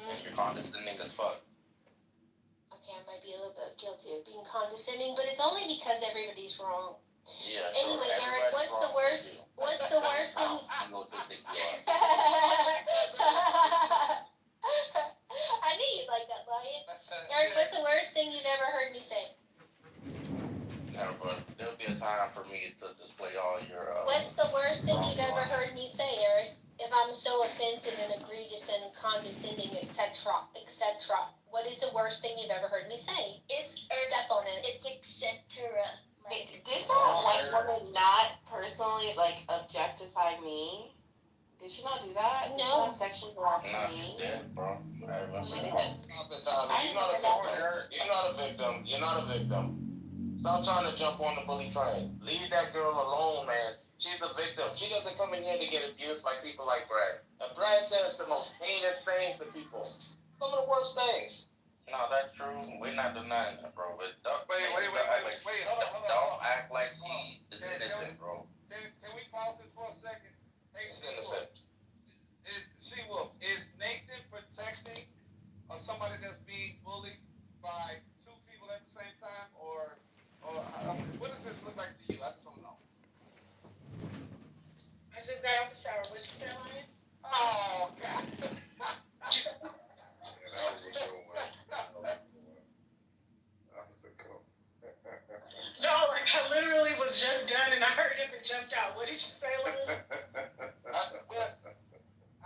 And you're condescending as fuck. Okay, I might be a little bit guilty of being condescending, but it's only because everybody's wrong. Yeah. Anyway, sure. Eric, what's the worst? What's the worst thing? I knew you'd like that, Lion. Eric, what's the worst thing you've ever heard me say? Yeah, but there'll be a time for me to display all your. What's the worst thing you've ever heard me say, Eric? If I'm so offensive and egregious and condescending, etc., etc., what is the worst thing you've ever heard me say? It's step on it. It's etc. Did that white woman not personally objectify me? Did she not do that? Did she not sexually harass me? Yeah, bro. She did. You're not a victim. You're not a victim. Stop trying to jump on the bully train. Leave that girl alone, man. She's a victim. She doesn't come in here to get abused by people like Brad. And Brad says the most heinous things to people. Some of the worst things. No, that's true. We're not denying that, bro. But don't act like he is innocent, bro. Can we pause this for a second? Hey, innocent. She-Wolf, is Nathan protecting somebody that's being bullied by two people at the same time, or what does this look like to you? I just want to know. I just got out the shower. What you say, Lion? Oh, God. No, I literally was just done and I heard it and jumped out. What did you say, Lion?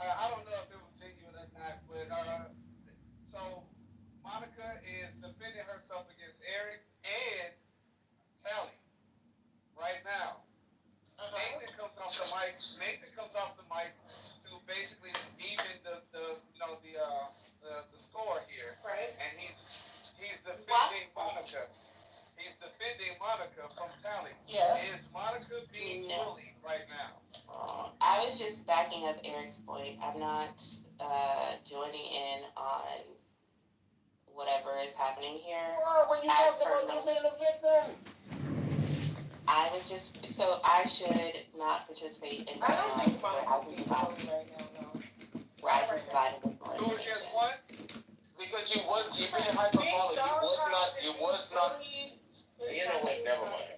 I don't know if it was genuine or not, but so Monica is defending herself against Eric and Tally right now. Nathan comes off the mic. To basically even the score here, Right. and he's defending Monica. He's defending Monica from Tally. Yeah. Is Monica being bullied right now? I was just backing up Eric's point. I'm not joining in on whatever is happening here. Well, when you talk about being a victim. I was just I should not participate in I don't think Monica's being bullied right now, no. where I provided with more So guess information. what? Because you being hyperbolic. You was not. You know what? Never mind.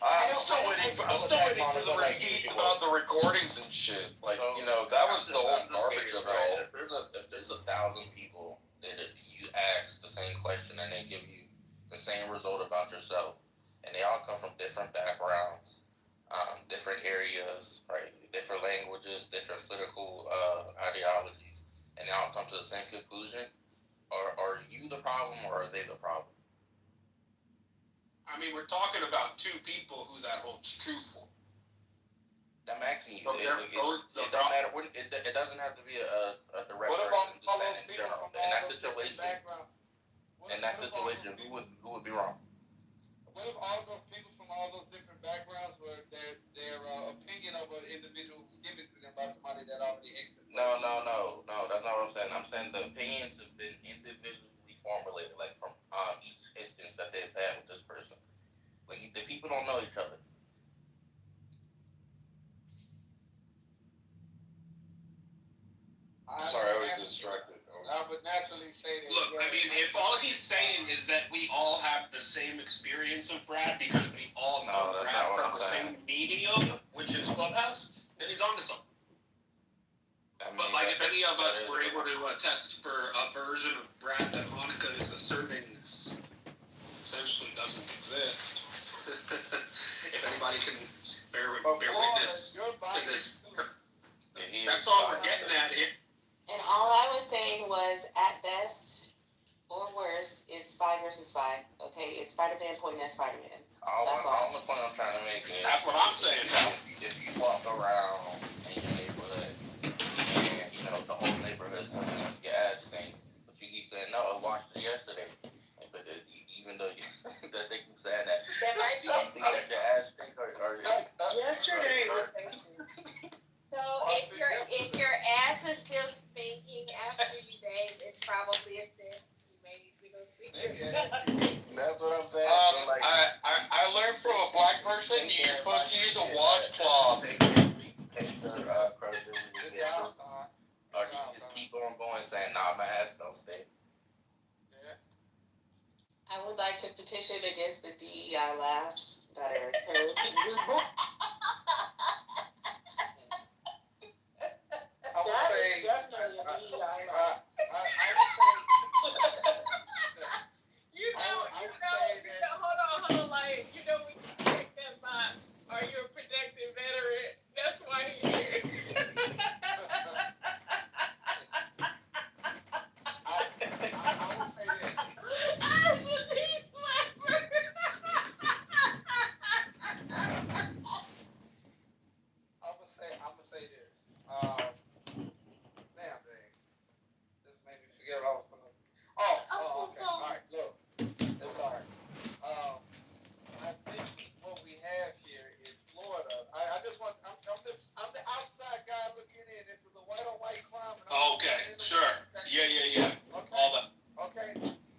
I'm still waiting for the receipts about the recordings and shit. Like, that was the whole garbage of it all. If there's 1,000 people that you ask the same question and they give you the same result about yourself, and they all come from different backgrounds, different areas, right? Different languages, different political ideologies, and they all come to the same conclusion. Are you the problem or are they the problem? I mean, we're talking about two people who that holds true for. I'm asking you. It don't matter. It doesn't have to be a direct What about person. all Just those in people general. from In all that those different situation, backgrounds? who would be wrong? What if all those people from all those different backgrounds were their opinion of an individual was given to them by somebody that already existed? No. That's not what I'm saying. I'm saying the opinions have been individually formulated, like from each instance that they've had with this person. Like the people don't know each other. I'm sorry, I was distracted. I would naturally say that. Look, I mean, if all he's saying is that we all have the same experience of Brad because we all know Brad from the same medium, which is Clubhouse, then he's onto something. But like, if any of us were able to attest for a version of Brad that Monica is asserting essentially doesn't exist, if anybody can bear witness to this, that's all we're getting at here. And all I was saying was, at best or worse, it's 5 versus 5. Okay, it's Spider-Man pointing at Spider-Man. All the point I'm trying to make is that's what I'm saying. If you walk around in your neighborhood and the whole neighborhood is telling you your ass stink, but you keep saying no, I washed it yesterday. But even though that they keep saying that, might be you see that your ass stink or Yesterday was So if your ass is still stinking after you bathe, it's probably a cyst. You may need to go speak to That's what I'm saying. I learned from a black person you're supposed to use a washcloth. Or you just point saying, "Nah, my ass don't stink." I would like to petition against the DEI laughs that are occurring. I would That say, is definitely a DEI law. I would say, Hold on, like, we can check that box. Are you a protected veteran? That's why he's here. I'm gonna say this. Damn, dang. This made me forget what I was gonna. Okay. All right, look. It's all right. I think what we have here is Florida. I'm the outside guy looking in. This is a white on white crime. Okay, sure. Yeah. Okay. All that. Okay.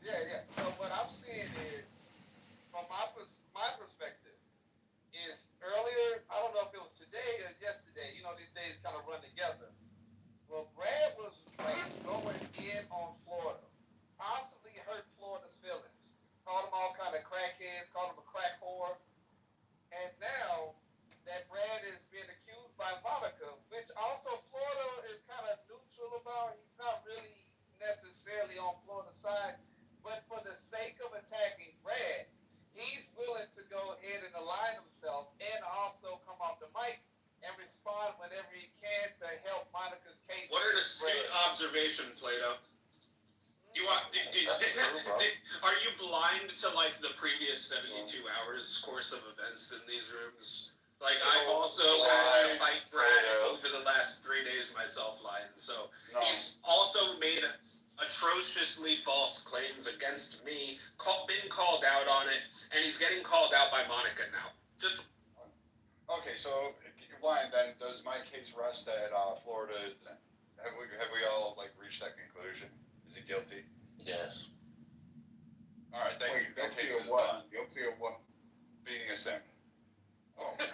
Yeah. So what I'm seeing is, from my perspective, is earlier. I don't know if it was today or yesterday. These days kind of run together. Well, Brad was like going in on Florida, constantly hurt Florida's feelings, called them all kind of crackheads, called them a crack whore, and now that Brad is being accused by Monica, which also Florida is kind of neutral about. He's not really necessarily on Florida's side, but for the sake of attacking Brad, he's willing to go ahead and align himself and also come off the mic and respond whenever he can to help Monica's case. What an astute observation, Plato. You want? Are you blind to like the previous 72 hours course of events in these rooms? Like I've also had to fight Brad over the last 3 days myself, Lion. So he's also made atrociously false claims against me, been called out on it, and he's getting called out by Monica now. Just okay. So, Lion, then does my case rest at Florida? Have we all like reached that conclusion? Is he guilty? Yes. All right. Thank you. That case is done. Guilty of what? Being a simp. Oh, yeah.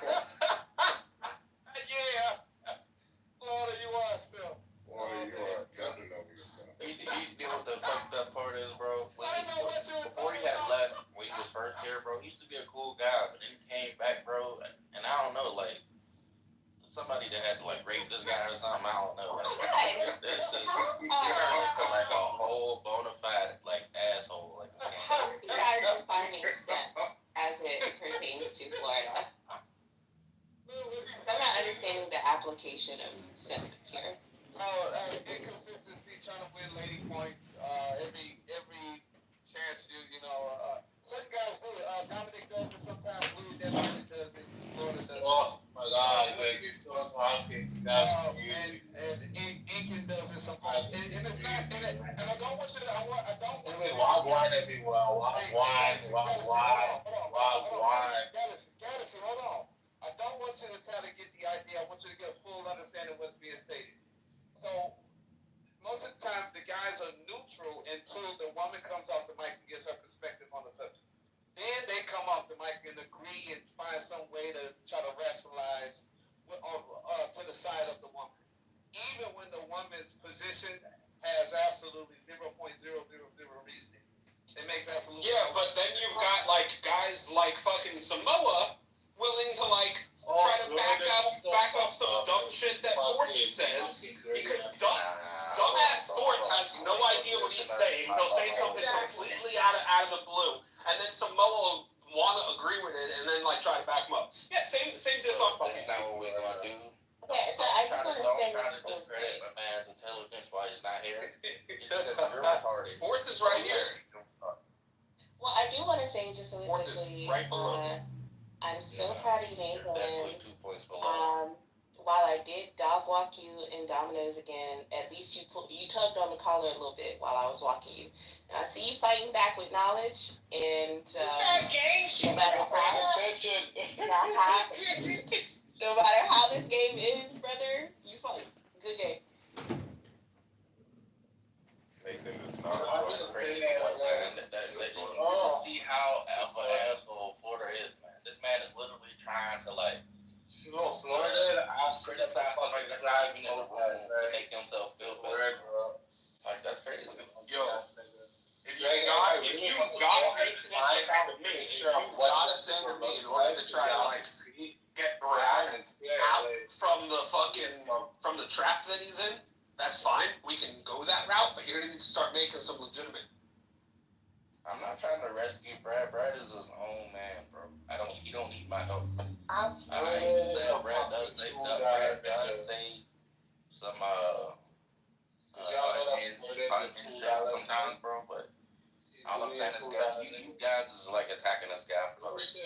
Florida, you are still. Florida, you are definitely a simp. You know what the fucked up part is, bro? I know what you're Before he had left, when he was first here, bro, he used to be a cool guy, but then he came back, bro, and I don't know, like, somebody that had to, like, rape this guy or something, I don't know. Like, this is, he turned into, like, a whole bona fide, like, asshole. Like, How are you guys defining simp as it pertains to Florida? I'm not understanding the application of simp here. Inconsistency, trying to win lady points, every chance certain guys do it. Dominic does it sometimes, Louis Devlin does it, Florida does it. Oh my God, baby, so happy. And Incan does it sometimes. And it's not, and I don't want you to, I don't want you to. Wagwan everywhere, wagwan. Gaddison, hold on. I don't want you to try to get the idea. I want you to get a full understanding of what's being stated. So, most of the time, the guys are neutral until the woman comes off the mic and gives her perspective on the subject. Then they come off the mic and agree and find some way to try to rationalize to the side of the woman. Even when the woman's position has absolutely 0.000 reasoning. It makes absolutely but then you've got like guys like fucking Samoa willing to like try to back up some dumb shit that Forth says because dumbass Forth has no idea what he's saying. He'll say something completely out of the blue, and then Samoa want to agree with it and then like try to back him up. Yeah, same diss on That's not what we're gonna do. Okay, so I just want to say Don't try to discredit my man's intelligence while he's not here. Because you're retarded. Forth is right here. Well, I do want to say just really Forth is quickly, right below me. I'm so proud of you, Nathan. Definitely 2 points below. While I did dog walk you in Domino's again, at least you tugged on the collar a little bit while I was walking you. Now I see you fighting back with knowledge, and no matter how this game ends, brother, you fight. Good game. Crazy, man. You see how alpha asshole Florida is, man. This man is literally trying to like criticize somebody that's not even in the room to make himself feel better. rescue Brad. Brad is his own man, bro. He don't need my help. I'm I ain't saying Brad does say some unhinged shit sometimes, bro. But all I'm saying is, guys, you guys is like attacking this guy for no reason.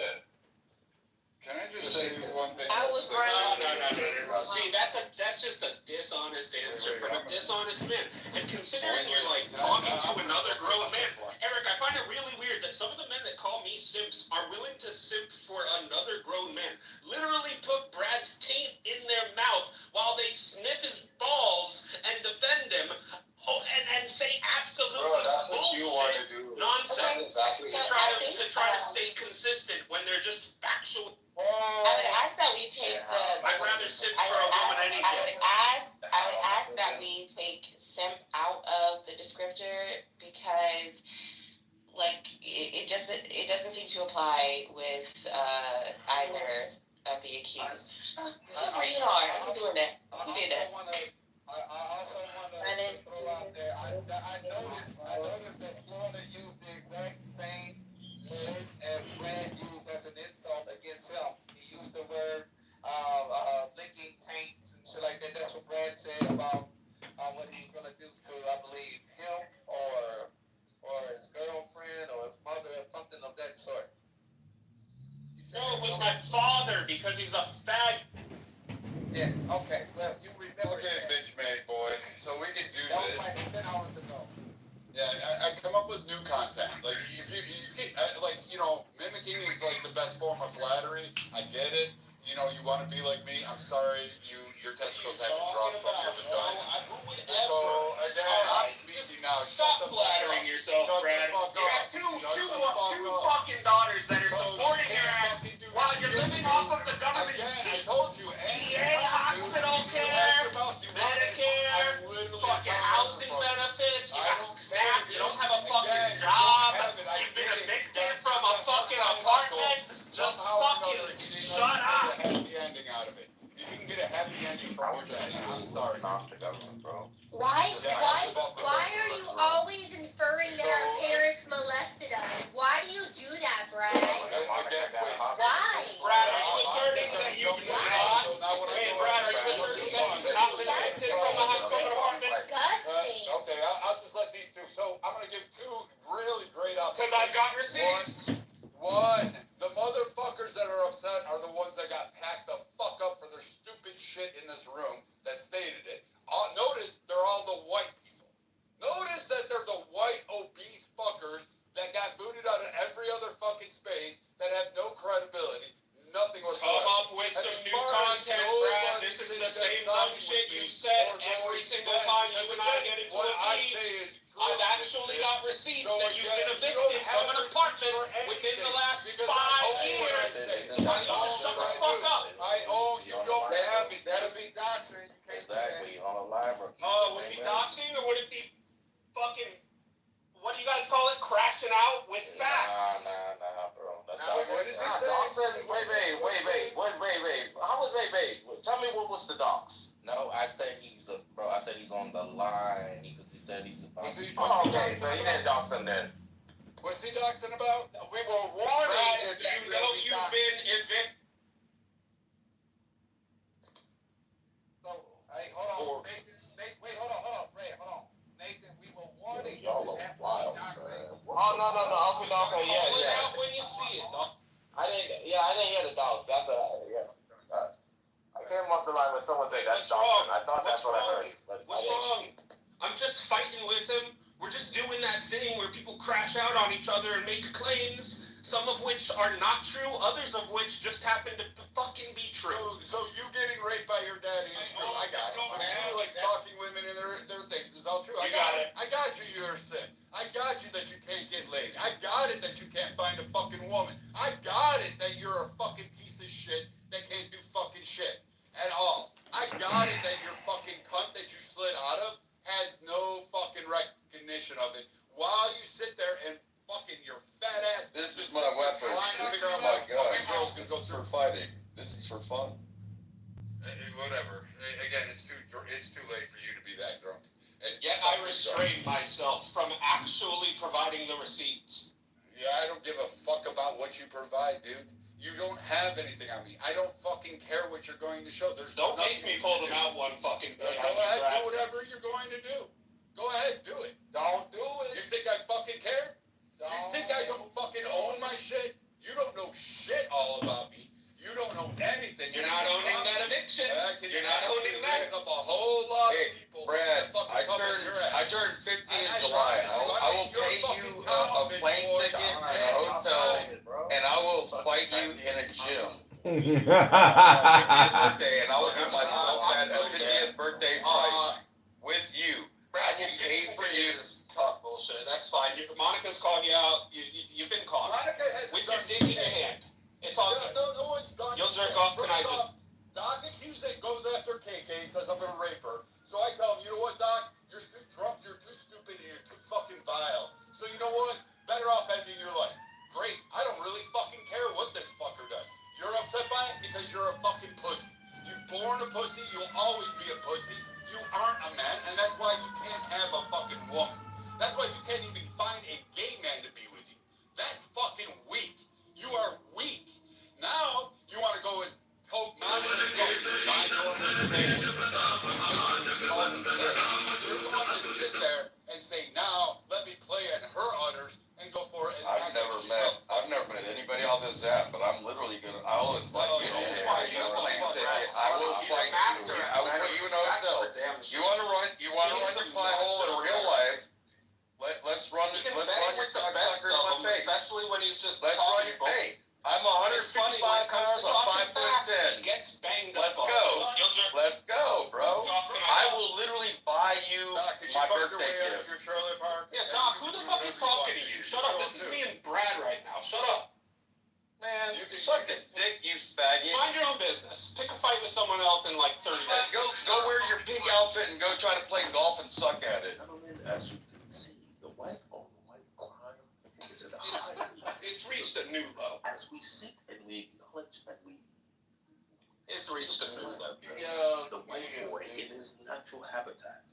Can I just say one thing? I was No. running. See, that's just a dishonest answer from a dishonest man. And considering you're like talking to another grown man, Eric, I find it really weird that some of the men that call me simps are willing to simp for another grown man. Literally put Brad's taint in their mouth while they sniff his balls and defend him. Oh, and say absolutely bullshit nonsense to try to stay consistent when they're just factual. I would ask that we take I'd rather simp for a woman any I day. would ask that we take simp out of the descriptor because, like, it doesn't seem to apply with either of the accused. Bring it on. I'm doing that. You did that. I also want to throw out there. I noticed that Florida used the exact same word as Brad used as an insult against him. He used the word licking taints and shit like that. That's what Brad said about what he was gonna do to, I believe, him or his girlfriend or his mother or something of that sort. No, it was my father because he's a fag. Yeah. Okay. Well, you remember. Okay, that. bitch made boy. So we can do That was this. like 10 hours ago. Yeah, I come up with new content. Like, if mimicking is like the best form of flattery. I get it. You know, you want to be like me. I'm sorry, your testicles haven't dropped from your vagina. Who would So, ever? again, I'm speaking now. Stop flattering yourself, Brad. You got two fucking daughters that are supporting your ass while you're living off of the government's Again, I cheap told you. VA hospital care, Medicare, fucking housing benefits. You got SNAP. You don't have a fucking job. You've been evicted from a fucking apartment. Just fucking shut up. Happy ending out of it. If you can get a happy ending from your dad, I'm sorry. Not the government, bro. Why are you always inferring that our parents molested us? Why do you do that, Brad? Why? Brad, are you asserting that you've not? Wait, Brad, are you asserting that you've not been evicted from a hospital apartment? Disgusting. Okay, I'll just let these two. So I'm gonna give two really great options. Because I've got receipts. One, the motherfuckers that are upset are the ones that got packed the fuck up for their stupid shit in this room that stated it. Notice they're all the white people. Notice that they're the white obese fuckers that got booted out of every other fucking space that have no credibility. Nothing was Come up with some new content, Brad. This is the same dumb shit you said every single time you and I get into a beef. I've actually got receipts that you've been evicted from an apartment within the last 5 years. Why don't you shut the fuck up? I own you don't have it. That'll be doctrine. Exactly, on a live. Would it be doxing or would it be fucking, what do you guys call it, crashing out with facts? Nah, bro. That's Nah, not what is what it? Doc says, wait. How was wait? Tell me what was the docs? No, I said he's on the line because he said he's about to. Oh, okay, so he didn't dox them then. What's he talking about? We were warning Brad, that you know you've been evicted. So, hey, hold on. Nathan, wait, hold on, Ray, hold on. Nathan, we were warning you. Y'all that are wild, doctrine. man. Oh, no. Okay, Call it yeah. out when you see it, dog. I didn't hear the docs. That's yeah. I came off the line when someone said that's What's wrong? doxing. I thought that's what I heard. But What's wrong? I'm just fighting with him. We're just doing that thing where people crash out on each other and make claims, some of which are not true, others of which just happen to fucking be true. So you getting raped by your daddy is true. I got it. You like stalking women and their things is all true. I got it. I got you, you're sick. I got you that you can't get laid. I got it that you can't find a fucking woman. I got it that you're a fucking piece of shit that can't do fucking shit at all. I got it that your fucking cunt that you slid out of has no fucking recognition of it. While you sit there and fucking your fat ass. This is my weapon. Trying to figure out Oh my what God. fucking girls can go through. For fighting. This is for fun. Whatever. Again, it's too late for you to be that drunk. Yet I restrain myself from actually providing the receipts. Yeah, Yeah, I don't give a fuck about what you provide, dude. You don't have anything on me. I don't fucking care what you're going to show. There's Don't make nothing me pull to them do. out one fucking day. Go ahead, do whatever you're going to do. Go ahead, do it. Don't do You it. think I fucking care? You think I don't fucking own my shit? You don't know shit all about me. You don't know anything. You're not owning that eviction. You're not owning that. Up a whole lot Hey, of people. Brad, that fucking I come in your ass. turned 50 in I July. promise I will you're pay fucking you a talented, plane boy. ticket and a hotel, and I will fight you in a gym. Birthday, and I will do my that 50th birthday fight with you. Brad, you paid for you to talk bullshit. That's fine. Monica's called you out. You've been caught. Monica has With done your dick in your hand. It's all good. No one's done You'll jerk shit. off First tonight, off, Doc Cusack goes after KK, says I'm gonna rape her. So I tell him, you know what, Doc? You're too drunk, you're too stupid, and you're too fucking vile. So you know what? Better off ending your life. Great. I don't really fucking care what this fucker does. You're upset by it because you're a fucking pussy. You're born a pussy, you'll always be a pussy. You aren't a man, and that's why you can't have a fucking woman. That's why you can't even find a gay man to be with you. That's fucking weak. You are weak. Now, you want to go and poke Monica and go, "I know I'm a man." You're the one to sit there and say, "Now, let me play at her udders and go for it." And I've never met anybody on this app, but I'm literally I'll invite you to my plane ticket. I will fight you. I will put you in a hotel. You want to run your pie hole in real life? Let's run He can your bang with the best cocksucker in of my them, face. especially when he's just Let's talking run. Hey, I'm It's funny 155 when it comes pounds. to I'm talking 5'10". facts, he gets banged Let's up. go. You'll Let's go, bro. Off tonight. I will literally buy you Doc, can you my fuck your birthday way out of gift. your trailer park? Yeah, Doc, who the fuck is talking to you? Shut up. This is me and Brad right now. Shut up. Man, You suck a dick, you faggot. Mind your own business. Pick a fight with someone else in like 30 days. Go wear your pink outfit and go try to play golf and suck at it. Gentlemen, as you can see, the white on white crime is at a high. It's reached a new low. As we sit and we acknowledge that we It's reached a new low. the white boy in his natural habitat,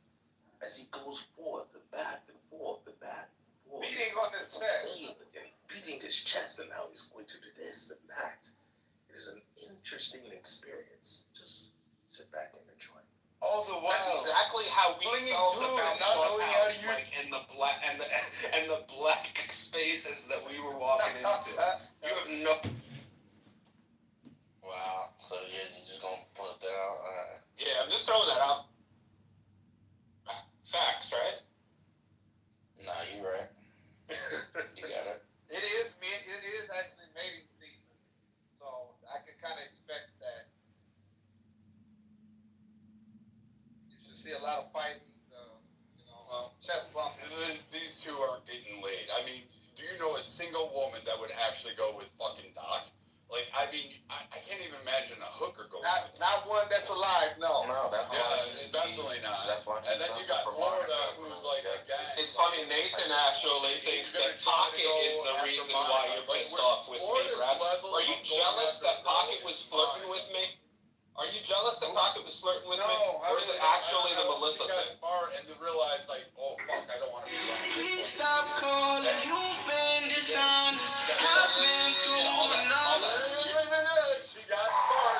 as he goes forth and back and forth and back and forth, Beating on his chest. beating his chest, and now he's going to do this and that. It is an interesting experience. Just sit back and enjoy. All the while. That's exactly how we What are you felt doing? about Not knowing how to Clubhouse, use- like in the black and the black spaces that we were walking into. You have no. Wow. So yeah, you just gonna put that out? Alright. Yeah, I'm just throwing that out. Facts, right? Nah, you right. You got it. It is actually mating season, so I can kind of expect that. You should see a lot of fighting, chest bumping. These two aren't getting laid. I mean, do you know a single woman that would actually go with fucking Doc? Like, I mean, I can't even imagine a hooker going with him. Not one that's alive, no. No, that's Yeah, definitely not. That's why. And then you got Florida, who's like a gang. It's funny, Nathan actually thinks that Pocket is the reason why you're pissed off with me, Brad. Are you jealous that Pocket was flirting with me? Are you jealous that Pocket was flirting with me? Or is it actually the Melissa thing? Smart and to realize, like, oh fuck, I don't want to be around this one. Stop calling, you've been dishonest. I've been through enough. She got smart.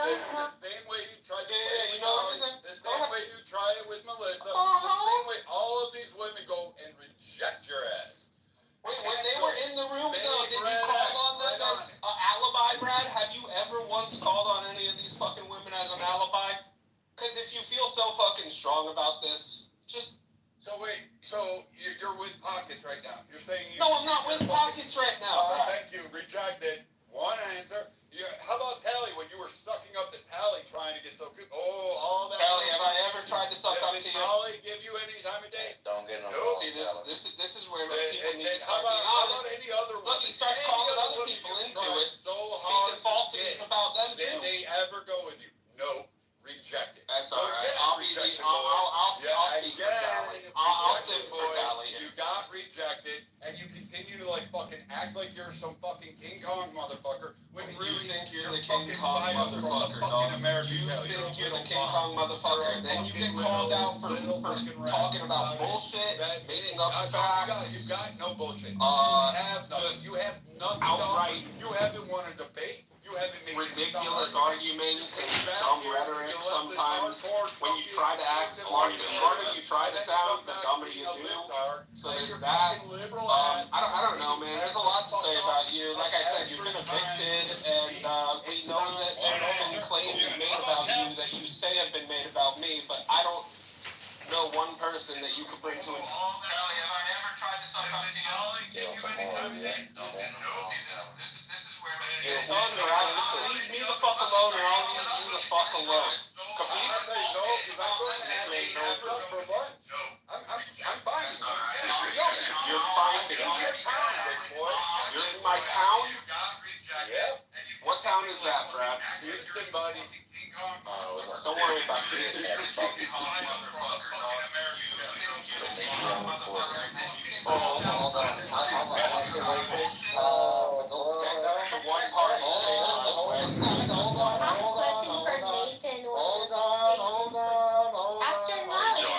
The same way you tried to play with Molly, the same way you tried it with Melissa, the same way all of these women go and reject your ass. Wait, when they were in the room, though, did you call on them as an alibi, Brad? Have you ever once called on any of these fucking women as an alibi? Because if you feel so fucking strong about this, just... So wait, so you're with Pockets right now. You're saying you... No, I'm not with Pockets right now, Brad. Thank you. Rejected. One answer. How about Tally when you were sucking up to Tally trying to get so good? Oh, all that. Tally, have I ever tried to suck up to Did you? Tally give you any time of day? Don't get no. No. See, this is where people need to How start being about honest. any other Look, he starts any calling other other woman people you into tried it, so speaking hard to falsities get? about them, Did too. they ever go with you? No. Rejected. That's So all right. again, I'll be rejection, I'll boy. speak for Tally. I'll sit for Tally. You got rejected, and you continue to like fucking act like you're some fucking King Kong motherfucker when You really think you're the fucking King Kong fighter from the motherfucker, fucking dog. American You hell. think you're the a King little Kong bum. motherfucker. You're a Then you get fucking called found out for talking about bullshit, making up facts. You got no bullshit. Just you have nothing. outright You haven't won a debate. You haven't made ridiculous arguments and dumb rhetoric sometimes. When you try to act smart, you try to sound, the dumber you do. So there's that. I don't know, man. There's a lot to say about you. Like I said, you've been evicted, and we know that there have been claims made about you that you say have been made about me, but I don't know one person that you could bring to an Kelly, have I ever tried to suck up to you? It's done, or I'll leave me the fuck alone, or I'll leave you the fuck alone. I'm fine. You're finding me. You're in my town? Yeah. What town is that, Brad? Houston, buddy. Don't worry about it. Hold on. I have a question for Nathan. After knowledge,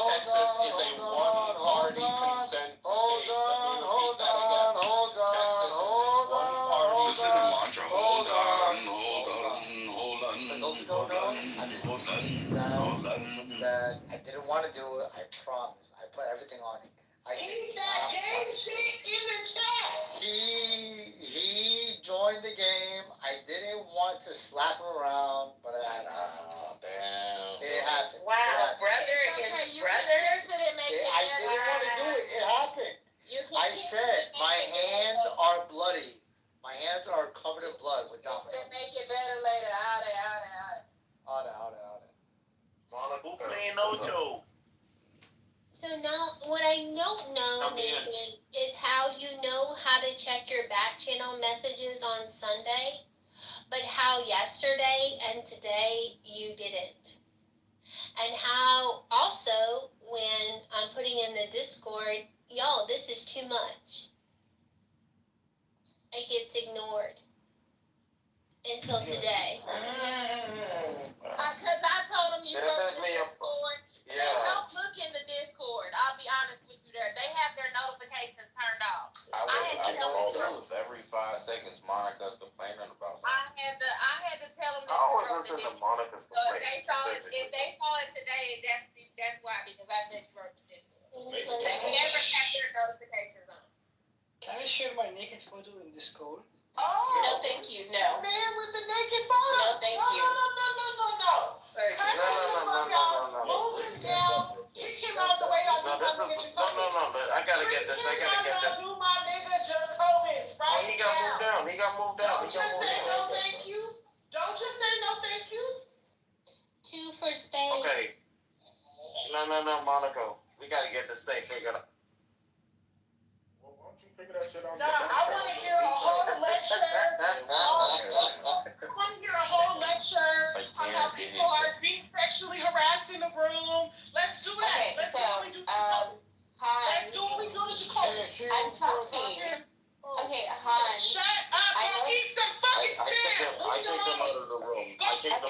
Texas is a one-party consent state. Let me repeat that again. Texas is one-party. Listen to mantra. Hold on. That I didn't want to do it. I promise. I put everything on it. Ain't that game shit in the chat? He joined the game. I didn't want to slap him around, but I had to. Damn. It happened. Wow, brother Okay, is you brother. didn't make it I didn't want to do it. It happened. I said my hands are bloody. My hands are covered in blood with Just to Dominic. make it better later. Hold it. Monica playing no joke. so now what I don't know, Come in. Nathan, is how you know how to check your back channel messages on Sunday, but how yesterday and today you didn't. And how also when I'm putting in the Discord, y'all, this is too much. It gets ignored until today. Because I told them you This go is to the me. Discord. They don't look in the Discord. I'll be honest with you there. They have their notifications turned off. I had to tell them if every 5 seconds Monica's complaining about something. I had to tell them I always to listen the to Monica's So if they saw it today, that's why, because I said you wrote the Discord. They never have their notifications on. Can I share my naked photo in Discord? No, thank you. No. Man with the naked photo. No, thank you. No. Cut him the fuck out. Move him down. Kick him out the way I do my nigga Jacoby. I gotta get this. Do my nigga Jacoby right He got moved down. Don't just say no thank you. Don't just say no thank you. 2 for Spain. Okay. No, Monica. We gotta get this thing figured out. No, I want to hear a whole lecture. I want to hear a whole lecture on how people are being sexually harassed in the room. Let's do that. Okay, Let's do what we do to Jacoby. Hans. Let's do what we do to Jacoby. I'm talking. Okay, Hans. Shut up and eat some fucking spam. I kicked him out of the room. He got kicked.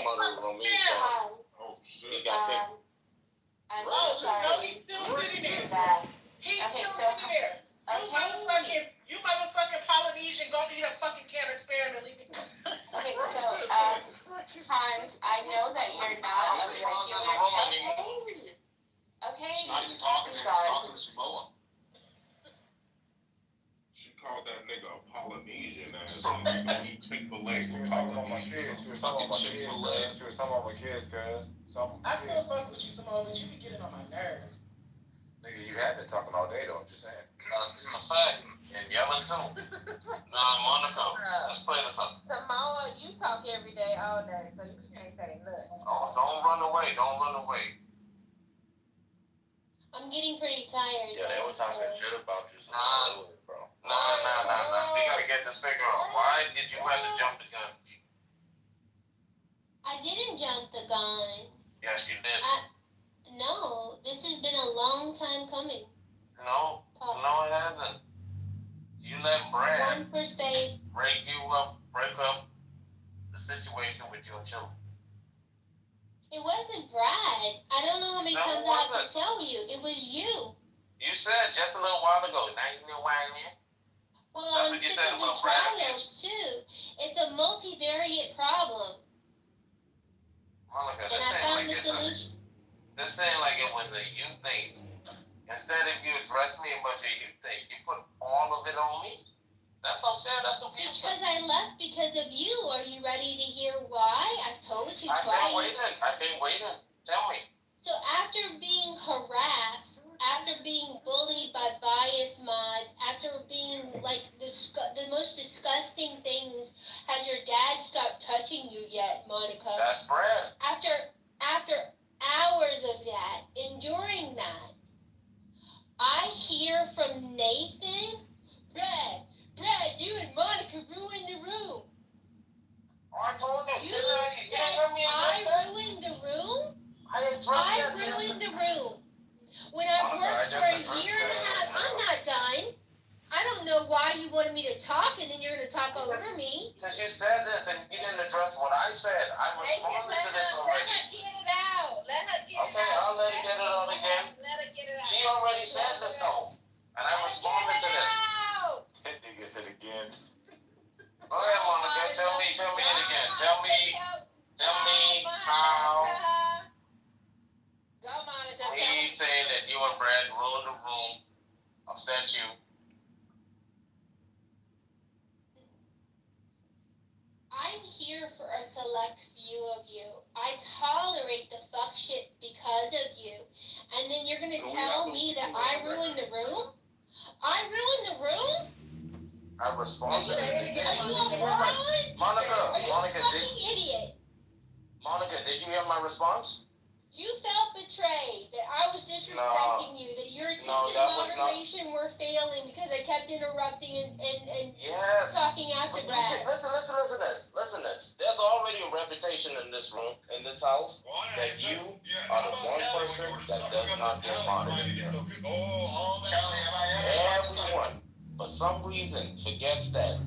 I'm Oh, so sorry. he's still sitting there. That. He's Okay, still so- sitting there. You motherfucking Polynesian, go eat a fucking can of spam and leave it. Okay, so, Hans, I know that you're not a regular. Okay. Not even talking to him, Sorry. talking to Samoa. She called that nigga a Polynesian ass. Nigga eat Chick-fil-A for Polynesian. She was talking about my kids, cuz. I still fuck with you, Simone, but you be getting on my nerves. Nigga, you have been talking all day, though. I'm just saying. It's a fact. And yelling too. Monica, let's play this up. Samoa, you talk every day, all day, so you can't say nothing. Don't run away. Don't run away. I'm getting pretty tired. Yeah, they were talking so- shit about you, so bro. No. We gotta get this figure out. Why did you have to jump the gun? I didn't jump the gun. Yes, you did. No, this has been a long time coming. No, it hasn't. You let Brad 1 for Spain. break up the situation with your children. It wasn't Brad. I don't know how many No, it times I have to wasn't. tell you. It was you. You said just a little while ago. Now you know why I'm here. Well, That's I'm what you sick said of the about Brad trials too. It's a multivariate problem. Monica, And I found the solution. This ain't like it was a you thing. Instead of you address me about your you thing, you put all of it on me. That's unfair. That's abusive. Because I left because of you. Are you ready to hear why? I've told you I've twice. been waiting. Tell me. So after being harassed, after being bullied by bias mods, after being like the most disgusting things, has your dad stopped touching you yet, Monica? That's Brad. After hours of that, enduring that, I hear from Nathan, Brad, you and Monica ruined the room. I told you. You said I ruined the room? I ruined the room. When I worked for a year and a half, I'm not done. I don't know why you wanted me to talk and then you're going to talk over me. Because you said this and you didn't address what I said. I responded to this already. Let her get it out. Let her get it out. Okay, I'll let her get it out again. Let her get it out. She already said this though. And I responded to this. That nigga said again. Go ahead, Monica. Tell me it again. Tell me how Go, Monica. he said that you and Brad ruined the room, upset you. I'm here for a select few of you. I tolerate the fuck shit because of you. And then you're gonna tell me that I ruined the room? I ruined the room? I responded. Are you a moron? Monica, Are you Monica, a fucking idiot? Monica, did you hear my response? You felt betrayed, that I was disrespecting you, that your attempts at moderation were failing because I kept interrupting and Yes. talking after Brad. Listen this. There's already a reputation in this room, in this house, that you are the one person that does not get monitored. Everyone, for some reason, forgets that,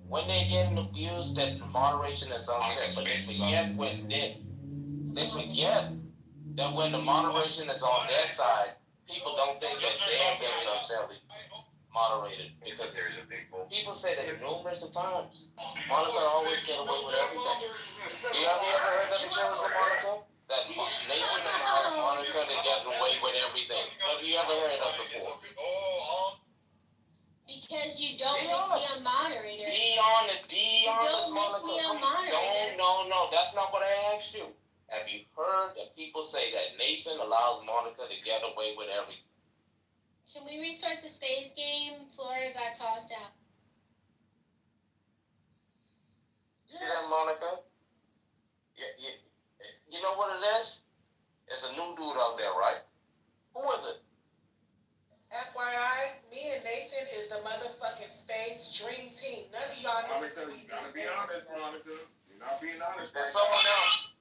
when they're getting abused, that moderation is unfair. But they forget that when the moderation is on their side, people don't think that they're getting unfairly moderated. Because there's a big vote. People say that numerous times. Monica always get away with everything. You ever heard that experience with Monica? That Nathan allowed Monica to get away with everything. Have you ever heard that before? Because you don't make me a moderator. Be honest, don't Monica. make me a moderator. No, that's not what I asked you. Have you heard that people say that Nathan allows Monica to get away with everything? Can we restart the spades game? Florida got tossed out. See that, Monica? You know what it is? It's a new dude out there, right? Who is it? FYI, me and Nathan is the motherfucking Spades dream team. None of y'all know. Monica, you gotta be honest, Monica. You're not being honest. There's someone else.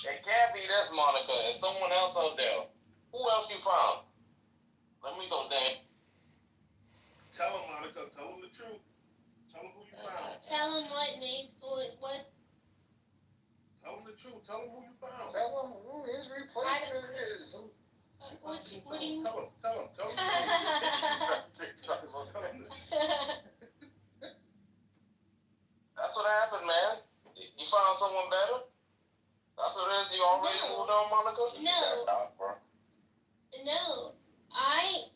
It can't be this, Monica. There's someone else out there. Who else you found? Let me go, Dan. Tell him, Monica. Tell him the truth. Tell him who you found. Tell him what, Nate. What? Tell him the truth. Tell him who you found. Tell him who his replacement is. What do you... Tell him. That's what happened, man. You found someone better? That's what it is. You already moved on, Monica? No.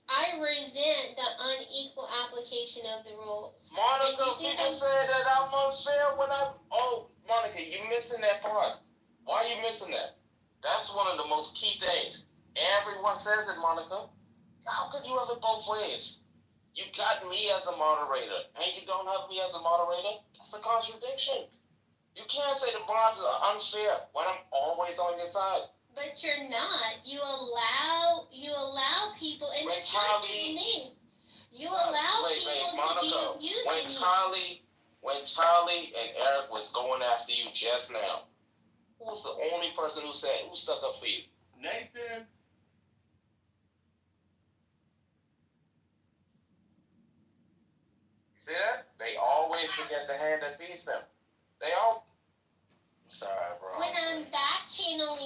I resent the unequal application of the rules. Monica, people say that I'm unfair when Monica, you're missing that part. Why are you missing that? That's one of the most key things. Everyone says it, Monica. How could you have it both ways? You got me as a moderator, and you don't have me as a moderator? That's a contradiction. You can't say the bonds are unfair when I'm always on your side. But you're not. You allow people, and it's not just me. You allow people to be abusing when Charlie and Eric was going after you just now, who was the only person who stuck up for you? Nathan. See that? They always forget the hand that feeds them. Sorry, bro. When I'm back channeling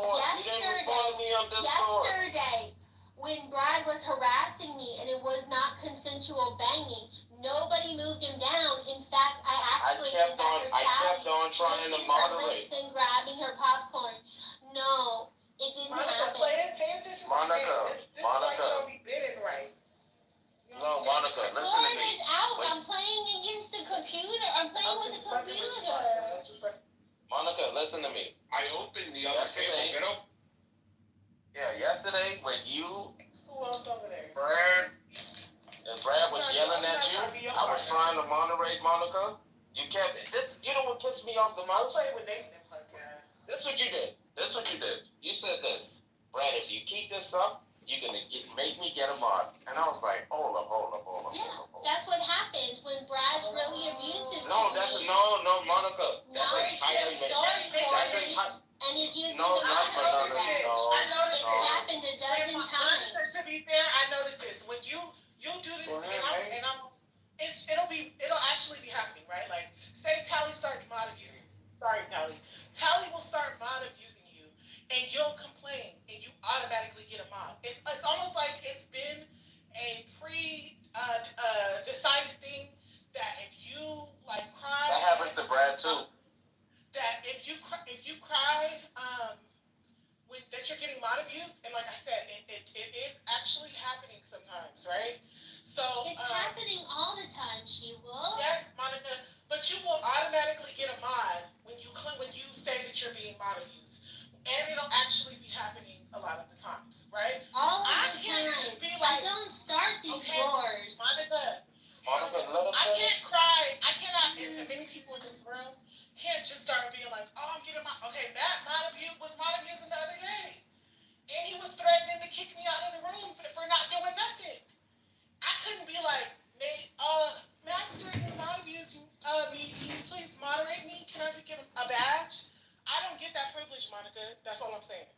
Discord. You didn't respond to me on Discord. Yesterday, when Brad was harassing me and it was not consensual banging, nobody moved him down. In fact, I actually think that I kept on trying to moderate. and grabbing her popcorn. No, it didn't happen. Pay attention. Monica, This is why you don't be bidding right. No, Monica, listen to Sword me. is out. Wait. I'm playing against the computer. I'm playing with the computer. Monica, listen to me. I opened the other table, you know? Yeah, yesterday when you, Who else over there? Brad, and Brad was yelling at you, I was trying to moderate Monica. You kept, you know what pissed me off the I'll most? play with Nathan podcast. This what you did. You said this. Brad, if you keep this up, you're gonna make me get a mod. And I was like, hold up. That's what happens when Brad's really abusive to No, me. No, Monica. Now it's just sorry for me, and it gives me the moderator badge. It's happened a dozen times. To be fair, I noticed this. When you do this, it'll actually be happening, right? Like, say Tally starts mod abusing. Sorry, Tally. Tally will start mod abusing you, and you'll complain, and you automatically get a mod. It's almost like it's been a decided thing that if you like cry, that happens to Brad too. That if you cried, that you're getting mod abused, and like I said, it is actually happening sometimes, right? So It's happening all the time, she will. yes, Monica, but you will automatically get a mod when you say that you're being mod abused, and it'll actually be happening a lot of the times, right? All of the time. I don't start these wars. Monica, let us I can't cry. I cannot. And many people in this room can't just start being like, "Oh, I'm getting my." Okay, Matt was mod abusing the other day, and he was threatening to kick me out of the room for not doing nothing. I couldn't be like, Nate, Matt's threatening to mod abuse me. Can you please moderate me? Can I be given a badge? I don't get that privilege, Monica. That's all I'm saying.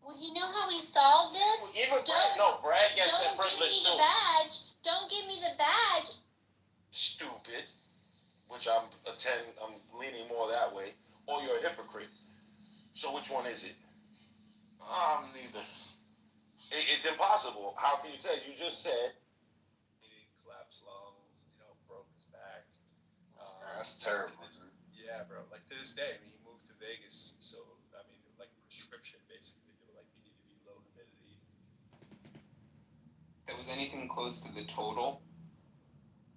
Well, you know how we solved this? Brad gets that privilege too. Don't give me the badge. Stupid. Which I'm leaning more that way. Or you're a hypocrite. So which one is it? Neither. It's impossible. How can you say? You just said. He collapsed lungs, broke his back. That's terrible, dude. Yeah, bro. Like to this day, he moved to Vegas, so like prescription basically. They were like, you need to be low humidity. If it was anything close to the total,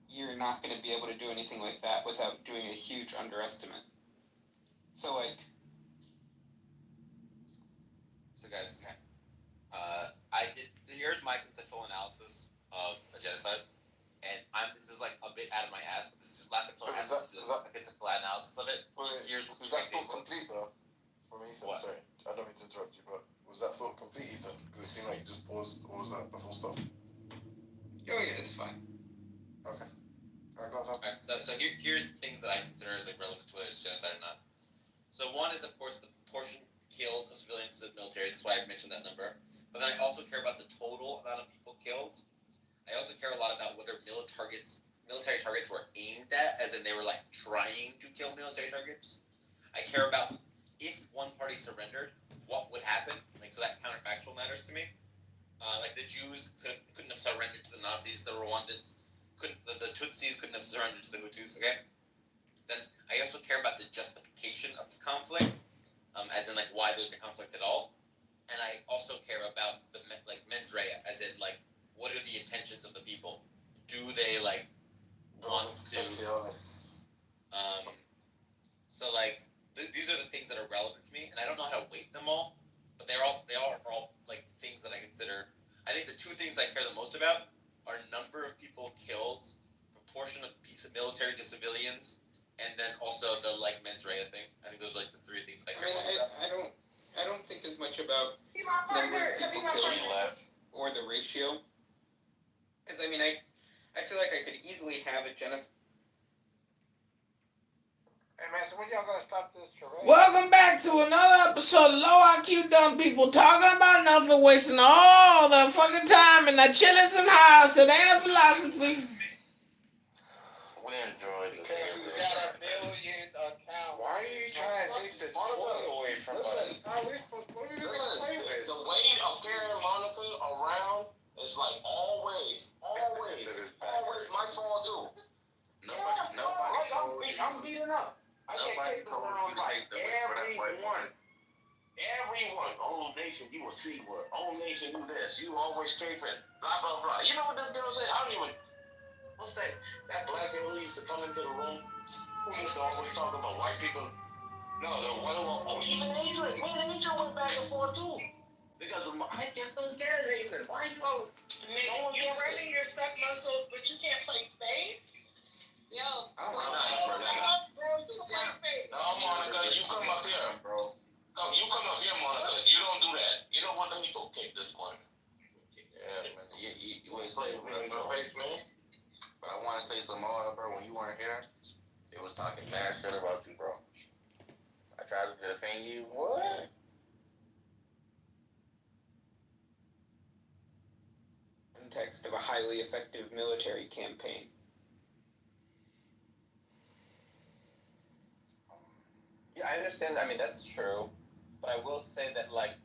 you're not going to be able to do anything like that without doing a huge underestimate. So guys, here's my conceptual analysis of a genocide, and this is like a bit out of my ass, but this is last time someone asked me to do a conceptual analysis of it. Here's was that thought complete though? For me, sorry, I don't mean to interrupt you, but was that thought complete, Ethan? Because it seemed like you just paused, or was that the full stop? Oh yeah, it's fine. Okay. Alright, so here's things that I consider as like relevant to whether it's genocide or not. So one is of course the proportion killed of civilians to military. That's why I mentioned that number. But then I also care about the total amount of people killed. I also care a lot about whether military targets were aimed at, as in they were like trying to kill military targets. I care about if one party surrendered, what would happen. Like, so that counterfactual matters to me. Like the Jews couldn't have surrendered to the Nazis. The Rwandans the Tutsis couldn't have surrendered to the Hutus. Okay. Then I also care about the justification of the conflict, as in like why there's a conflict at all. And I also care about the mens rea, as in like what are the intentions of the people? Do they like want to? So like these are the things that are relevant to me, and I don't know how to weight them all, but they are all like things that I consider. I think the two things I care the most about are number of people killed, proportion of military to civilians, and then also the like mens rea thing. I think those are like the three things I care most about. I don't think as much about number of people killed or the ratio, because I feel like I could easily have a genocide. Hey man, so when y'all gonna stop this charade? Welcome back to another episode of Low IQ Dumb People talking about nothing, wasting all the fucking time and not chilling some house. It ain't a philosophy. We enjoyed it. Because you got a million accounts. Why are you trying to take the total away from us? What are you gonna play with? The way of carrying Monica around is like always my fault too. I'm beating up. I get kicked around like everyone. Everyone. Old Nation, you a C-word. Old Nation, you this. You always caping. Blah, blah, blah. You know what this girl said? I don't even... What's that? That black girl who used to come into the room? Who used to always talk about white people? No, even Adrian. Me and Adrian went back and forth too. Because I just don't get it, Adrian. Why you go? You're running your suck muscles, but you can't play spades? Yo. No, Monica, you come up here, bro. No, you come up here, Monica. You don't do that. You know what? Let me go kick this one. Yeah, man. You ain't saying me in the face, man. But I want to say some more, bro. When you weren't here, they was talking mad shit about you, bro. I tried to defend you. What? Context of a highly effective military campaign. Yeah, I understand. I mean, that's true. But I will say that, like,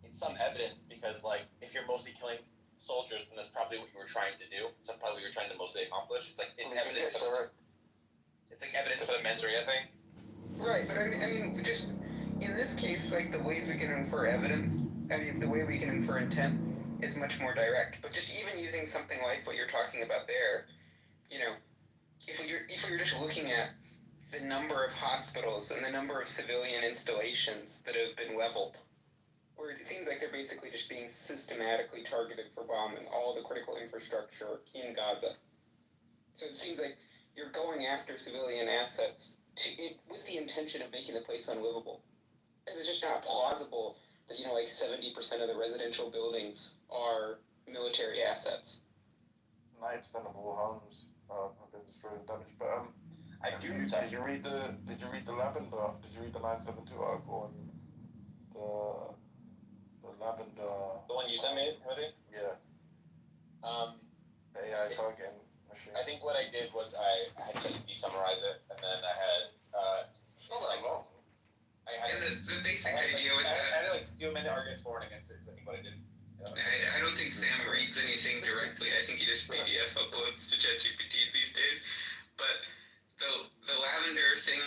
it's some evidence because, like, if you're mostly killing soldiers, then that's probably what you were trying to do. That's probably what you're trying to mostly accomplish. It's like, it's evidence for it's like evidence for the mens rea thing. Right, but I mean, just in this case, like, the ways we can infer evidence, I mean, the way we can infer intent is much more direct. But just even using something like what you're talking about there, you know, if we were just looking at the number of hospitals and the number of civilian installations that have been leveled, where it seems like they're basically just being systematically targeted for bombing all the critical infrastructure in Gaza. So it seems like you're going after civilian assets with the intention of making the place unlivable. Because it's just not plausible that, you know, like 70% of the residential buildings are military assets. 9% of all homes have been destroyed and damaged. But did you read the Lavender? Did you read the 972 article on the Lavender? The one you sent me, Jose? Yeah. AI targeting machine. I think what I did was I had ChatGPT summarize it, and then I had not that long. The basic idea with that, I had to like steal many arguments for and against it. Is I think what I did. I don't think Sam reads anything directly. I think he just PDF uploads to ChatGPT these days. But the Lavender thing,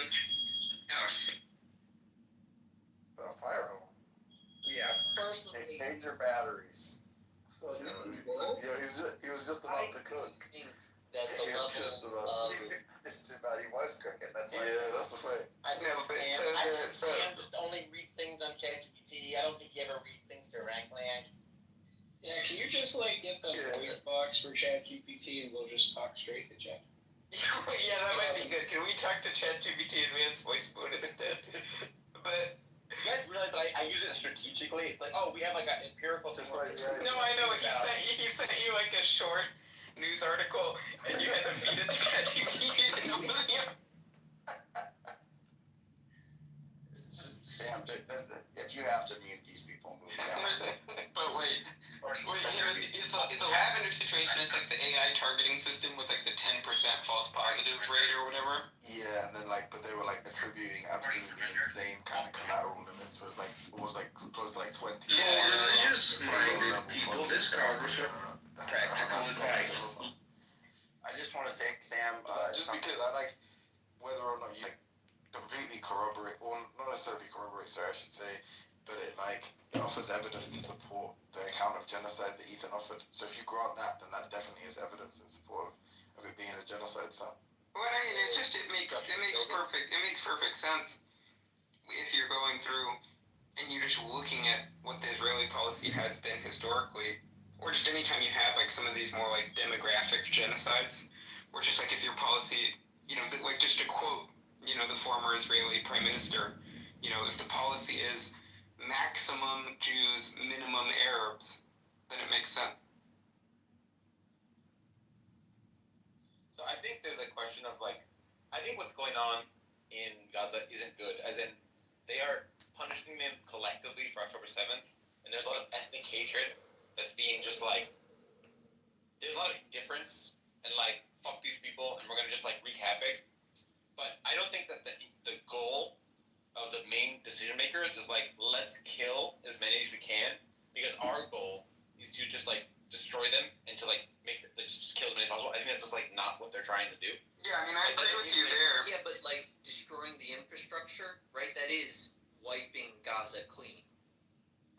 fire home. Yeah. Personally, major batteries. He was just about to cook. That the level of he was cooking. That's why. Yeah, that's the way. I think Sam just only reads things on ChatGPT. I don't think he ever reads things directly. Yeah, can you just like get the voice box for ChatGPT and we'll just talk straight to Chat? Yeah, that might be good. Can we talk to ChatGPT Advanced Voice Mode instead? But you guys realize that I use it strategically. It's like, oh, we have like an empirical system. No, I know. He sent you like a short news article, and you had to feed it to ChatGPT. Sam, if you have to mute these people, move down. But wait, is the Lavender situation is like the AI targeting system with like the 10% false positive rate or whatever? Yeah, and then but they were like attributing absolutely insane kind of collateral limits. So it's like almost like close to like 20. For religious-minded people, this card was practical advice. I just want to say, Sam, just because I like whether or not you completely corroborate, or not necessarily corroborate, sorry, I should say, but it offers evidence to support the account of genocide that Ethan offered. So if you grant that, then that definitely is evidence in support of it being a genocide. So. Well, I mean, it makes perfect sense if you're going through and you're just looking at what the Israeli policy has been historically, or just anytime you have like some of these more like demographic genocides, or just like if your policy, you know, like just to quote, you know, the former Israeli prime minister, you know, if the policy is maximum Jews, minimum Arabs, then it makes sense. So I think there's a question of like, I think what's going on in Gaza isn't good, as in they are punishing them collectively for October 7th, and there's a lot of ethnic hatred that's being just like, there's a lot of indifference, and like, fuck these people, and we're gonna just like wreak havoc. But I don't think that the goal of the main decision makers is like, let's let's kill as many as we can, because our goal is to just like destroy them and to like make just kill as many as possible. I think that's just like not what they're trying to do. Yeah, I mean, I agree with you there. Yeah, but like destroying the infrastructure, right? That is wiping Gaza clean.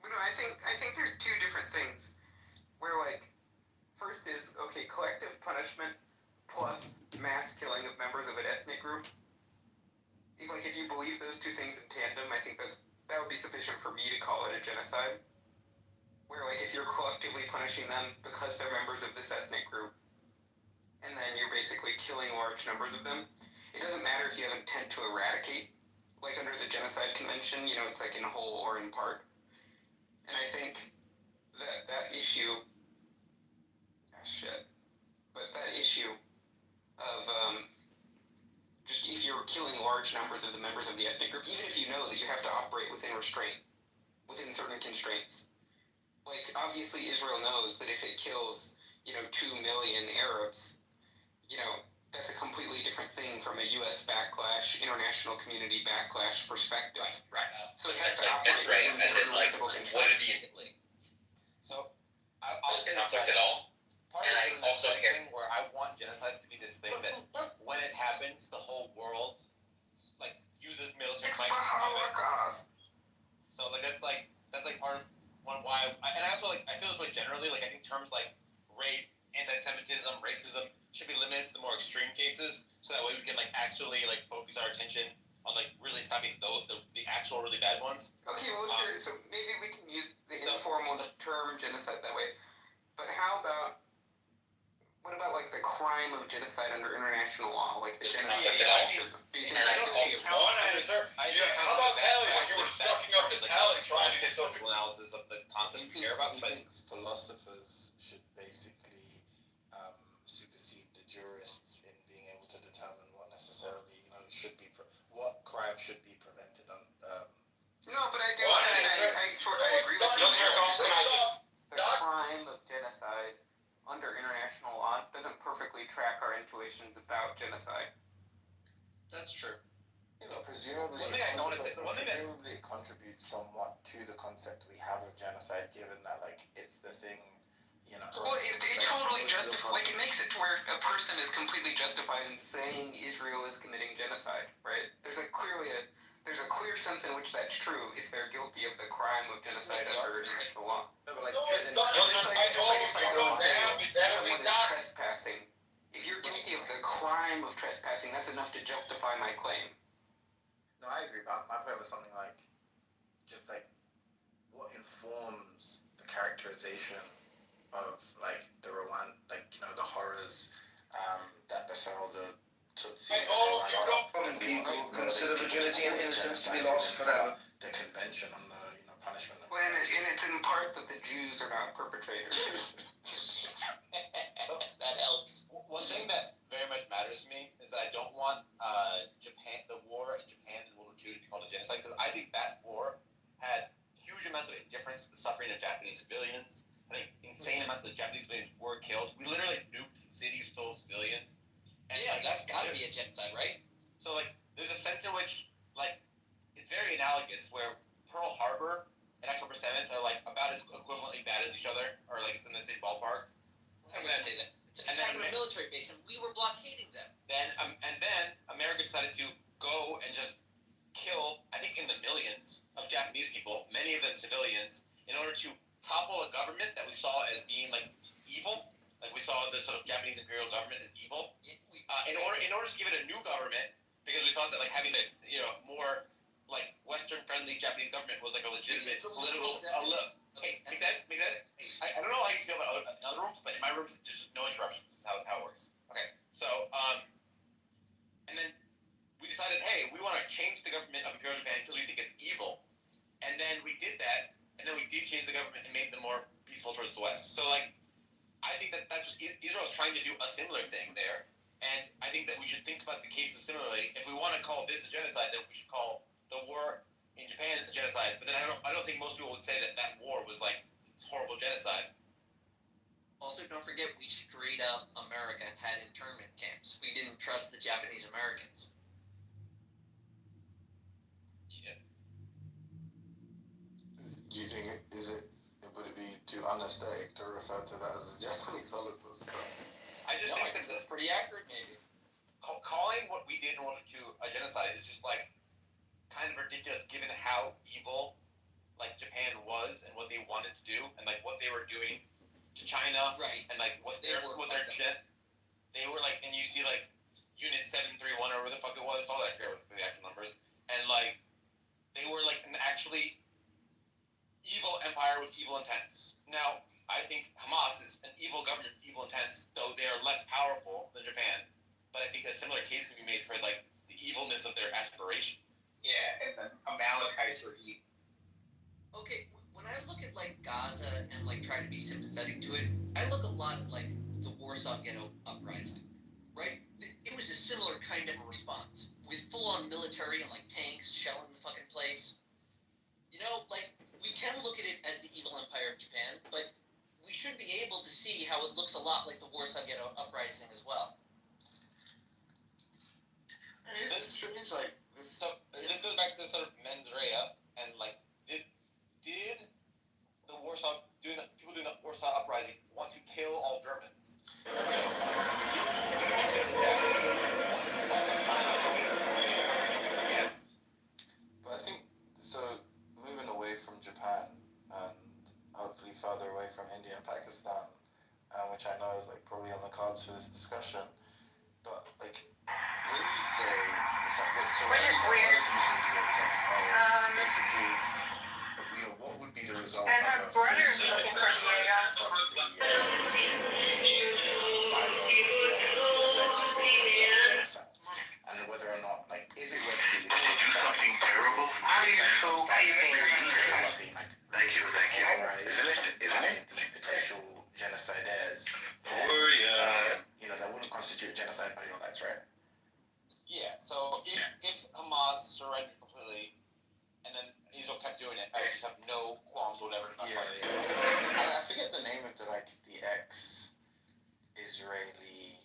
But no, I think there's two different things. Where like, first is okay, collective punishment plus mass killing of members of an ethnic group. If you believe those two things in tandem, I think that would be sufficient for me to call it a genocide. Where like if you're collectively punishing them because they're members of this ethnic group, and then you're basically killing large numbers of them, it doesn't matter if you have intent to eradicate. Like under the Genocide Convention, it's like in whole or in part. And I think that issue, that issue of just if you're killing large numbers of the members of the ethnic group, even if you know that you have to operate within certain constraints. Like, obviously Israel knows that if it kills, 2 million Arabs, that's a completely different thing from a U.S. backlash, international community backlash perspective. Right. So it has to operate within certain reasonable constraints. So, I'll say not at all. Part of it is also thing where I want genocide to be this thing that when it happens, the whole world like uses military might. So that's part of why and I also I feel this way generally. I think terms like rape, anti-Semitism, racism should be limited to the more extreme cases, so that way we can actually focus our attention on really stopping the actual really bad ones. Okay, well sure. So maybe we can use the informal term genocide that way. But what about the crime of genocide under international law, like the genocide? How about Ellie when you were sucking up his alley trying to get social analysis of the concepts we care about? I think philosophers should basically supersede the jurists in being able to determine what necessarily what crime should be prevented. No, but I agree with you. The crime of genocide under international law doesn't perfectly track our intuitions about genocide. That's true. Presumably it contributes somewhat to the concept we have of genocide, given that it's the thing, Well, it totally justifies. It makes it to where a person is completely justified in saying Israel is committing genocide, right? There's a clear sense in which that's true if they're guilty of the crime of genocide under international law. No, but someone is trespassing. If you're guilty of the crime of trespassing, that's enough to justify my claim. No, I agree, but my point was something what informs the characterization of the Rwanda, the horrors that befell the Tutsis. People consider virginity and innocence to be lost forever. The convention on the punishment. Well, and it's in part that the Jews are not perpetrators. That helps. One thing that very much matters to me is that I don't want the war in Japan in World War II to be called a genocide, because I think that war had huge amounts of indifference to the suffering of Japanese civilians. I think insane amounts of Japanese civilians were killed. We literally nuked cities full of civilians. And that's got to be a genocide, right? So there's a sense in which it's very analogous where Pearl Harbor and October 7th are about as equivalently bad as each other, or it's in the same ballpark. I wouldn't say that. It's an attack on a military base, and we were blockading them. Then America decided to go and just kill, I think, in the millions of Japanese people, many of them civilians, in order to topple a government that we saw as being evil. We saw the sort of Japanese imperial government as evil. In order to give it a new government, because we thought that having a more Western friendly Japanese government was a legitimate political. Makes sense. I don't know how you feel about other rooms, but in my rooms, just no interruptions. Is how it works. Okay, so and then we decided, hey, we want to change the government of Imperial Japan because we think it's evil, and then we did that, and then we did change the government and made them more peaceful towards the West. So I think that's Israel's trying to do a similar thing there, and I think that we should think about the cases similarly. If we want to call this a genocide, then we should call the war in Japan a genocide. But then I don't think most people would say that war was horrible genocide. Also, don't forget, we straight up America had internment camps. We didn't trust the Japanese Americans. Yeah. to refer to that as a Japanese Holocaust. So. I think that's pretty accurate, maybe. Calling what we did in World War II a genocide is just like kind of ridiculous, given how evil like Japan was and what they wanted to do and like what they were doing to China, right? And like they were like, and you see like Unit 731 or whatever the fuck it was called. I forget what the actual numbers. And like they were like an actually evil empire with evil intents. Now I think Hamas is an evil government, with evil intents, though they are less powerful than Japan. But I think a similar case can be made for like the evilness of their aspiration. Yeah, and then Amalekites were evil. Okay, when I look at like Gaza and like try to be sympathetic to it, I look a lot at like the Warsaw Ghetto uprising, right? It was a similar kind of a response with full-on military and like tanks shelling the fucking place. You know, like we can look at it as the evil empire of Japan, but we should be able to see how it looks a lot like the Warsaw Ghetto uprising as well. It's strange, like this goes back to sort of mens rea and like did the people doing the Warsaw uprising want to kill all Germans? Yes. But I think so. Moving away from Japan and hopefully further away from India and Pakistan, which I know is like probably on the cards for this discussion, but like. When you say, which is weird. Basically, what would be the result and her brother's looking for Diego. And whether or not, like, if it were to be do something terrible, thank you. Isn't it? Potential genocidaires. That wouldn't constitute genocide by your lights, right? Yeah, so if Hamas surrendered completely, and then Israel kept doing it, I would just have no qualms or whatever. I forget the name of the ex-Israeli,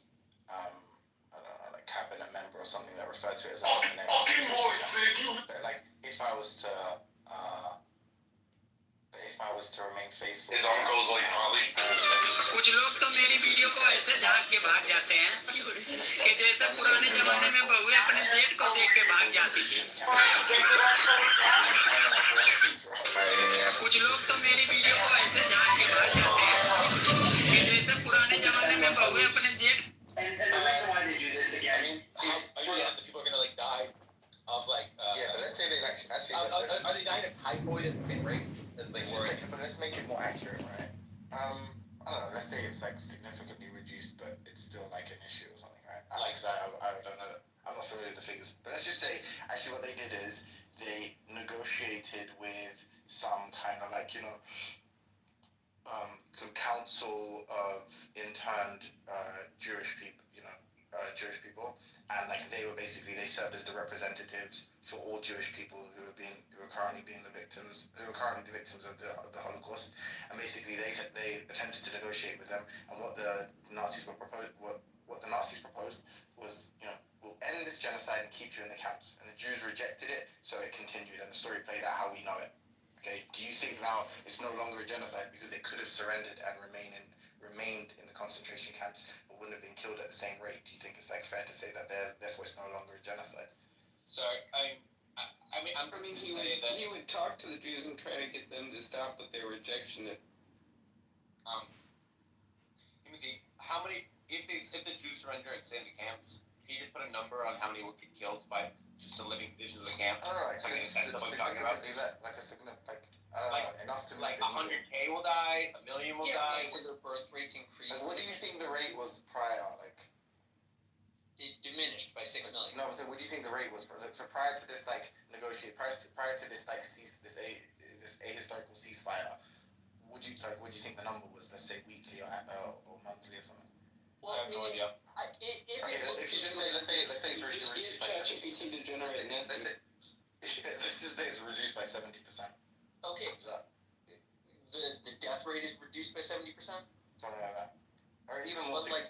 I don't know, like cabinet member or something that referred to it as a but like, if I was to remain faithful. His arm goes like probably. कुछ लोग तो मेरी video को ऐसे झांक के भाग जाते हैं कि जैसे पुराने जमाने में बहुएं अपने जेठ को देख के भाग जाती थी। कुछ लोग तो मेरी वीडियो को ऐसे झांक के भाग जाते हैं कि जैसे पुराने जमाने में बहुएं अपने जेठ। And the reason why they do this again, the people are gonna like die of like. But let's say they actually. Are they dying of typhoid at the same rates as they were? But let's make it more accurate, right? I don't know. Let's say it's like significantly reduced, but it's still like an issue or something, right? I don't know. I'm not familiar with the figures, but let's just say actually what they did is they negotiated with some kind of like some council of interned Jewish people, Jewish people, and like they served as the representatives for all Jewish people who are currently the victims of the Holocaust, and basically they attempted to negotiate with them, and what the Nazis proposed was, we'll end this genocide and keep you in the camps, and the Jews rejected it, so it continued, and the story played out how we know it. Okay, do you think now it's no longer a genocide because they could have surrendered and remained in the concentration camps, but wouldn't have been killed at the same rate? Do you think it's like fair to say that therefore it's no longer a genocide? So he would talk to the Jews and try to get them to stop with their rejection. If the Jews surrender and stay in the camps, can you just put a number on how many would get killed by just the living conditions of the camp? I don't know, Like enough to like 100K will die, 1 million will die. Like the birth rates increase. And what do you think the rate was prior? Like, it diminished by 6 million. No, so what do you think the rate was? So prior to this prior to this ahistorical ceasefire, what do you think the number was? Let's say weekly or monthly or something. Well, I have no idea. If you just say, let's say it's reduced by ChatGPT to generate let's just say it's reduced by 70%. Okay. The death rate is reduced by 70%. Something like that, or even more. But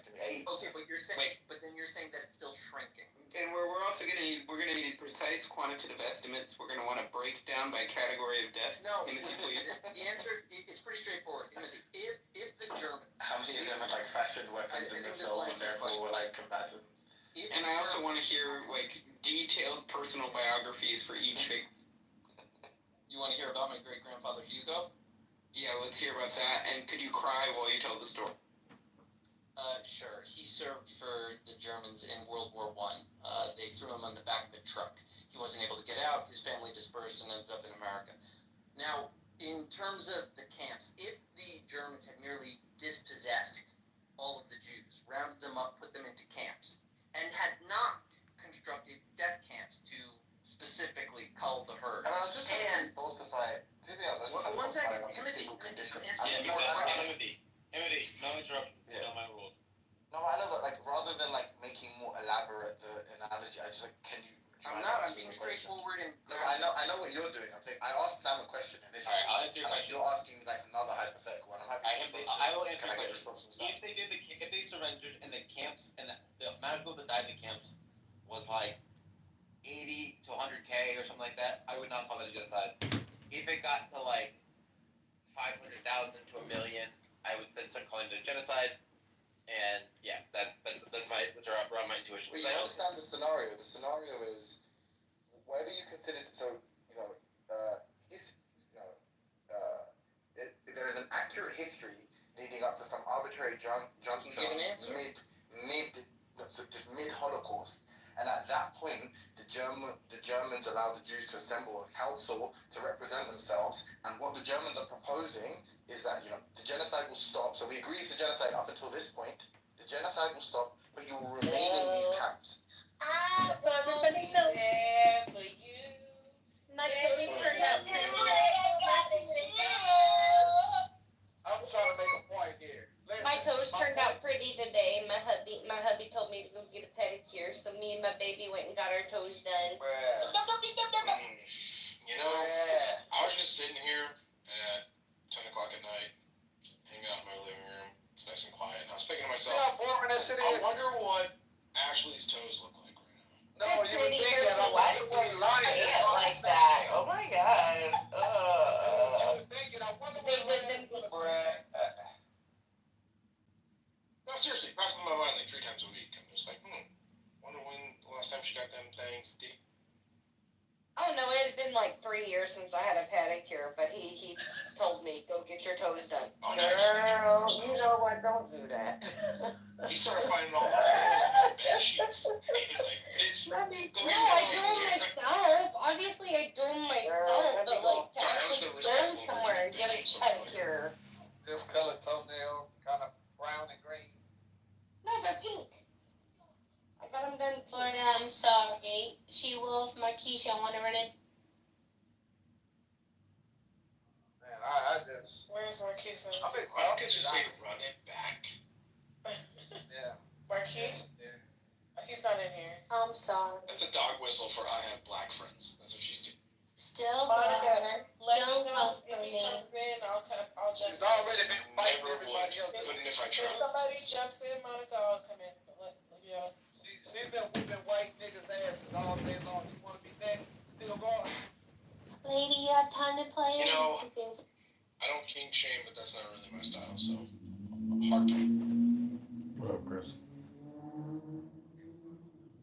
but then you're saying that it's still shrinking. And we're also getting need precise quantitative estimates. We're gonna want to break down by category of death. No, Timothy, listen, please. the answer, it's pretty straightforward. Timothy, if the Germans... How many of them had like fashion weapons in the soul and therefore were like combatants? And I also want to hear like detailed personal biographies for each victim. You want to hear about my great-grandfather Hugo? Yeah, let's hear about that. And could you cry while you tell the story? Sure. He served for the Germans in World War I. They threw him on the back of a truck. He wasn't able to get out. His family dispersed and ended up in America. Now, in terms of the camps, if the Germans had merely dispossessed all of the Jews, rounded them up, put them into camps, and had not constructed death camps to specifically cull the herd. And I'll just falsify it. One second, Timothy. Timothy, no interruptions. Yeah. Not my rule. No, I know, but like rather than like making more elaborate the analogy, I just like, can you? I'm being straightforward and. No, I know what you're doing. I'm saying I asked Sam a question initially. All right, I'll answer your question. You're asking like another hypothetical, and I'm happy. I will answer Can your I get a question. response from Sam? If they surrendered in the camps and the amount of people that died in the camps was like 80 to 100K or something like that, I would not call that a genocide. If it got to like 500,000 to a million, I would then start calling it a genocide. And yeah, that's around my intuition. Well, you understand the scenario. The scenario is whatever you consider. So there is an accurate history leading up to some arbitrary juncture mid Holocaust, and at that point, the Germans allowed the Jews to assemble a council to represent themselves. And what the Germans are proposing is that the genocide will stop. So we agree it's a genocide up until this point. The genocide will stop, but you will remain in these camps. I'm trying to make a point here. My toes turned out pretty today. My hubby told me to go get a pedicure, so me and my baby went and got our toes done. You know, I was just sitting here at 10 o'clock at night, hanging out in my living room. It's nice and quiet. And I was thinking to myself, I wonder what Ashley's toes look like right now. No, you would think that I'm Why did you say it like that? Oh my god. No, seriously, passes my mind like 3 times a week. I'm just like, wonder when the last time she got them things deep. Oh no, it had been like 3 years since I had a pedicure, but he told me, go get your toes done. Oh, Girl, you know what, don't do that. He started finding all those holes in the bed sheets. He's like, bitch, go get No, I do them myself. Obviously, I do them myself, but like to actually go somewhere and get a pedicure. Discolored toenails, kind of brown and green. No, they're pink. I got them done. Lord, I'm sorry. She Wolf, Marquisha, want to run it? Man, I just. Where's Marquise? Why don't you just say run it back? Yeah. Marquise? Yeah. He's not in here. I'm sorry. That's a dog whistle for I have black friends. That's what she's doing. Still Monica, there. let Don't me know vote if for he me. comes in. I'll jump She's in. already been fighting Never everybody would. else. Couldn't if I If tried. somebody jumps in, Monica, I'll come in. She's been whipping white niggas' asses all day long. You want to be next? Still going? Lady, you have time to play? You know, Or things? I don't kink shame, but that's not really my style, so hard to. What up, Chris?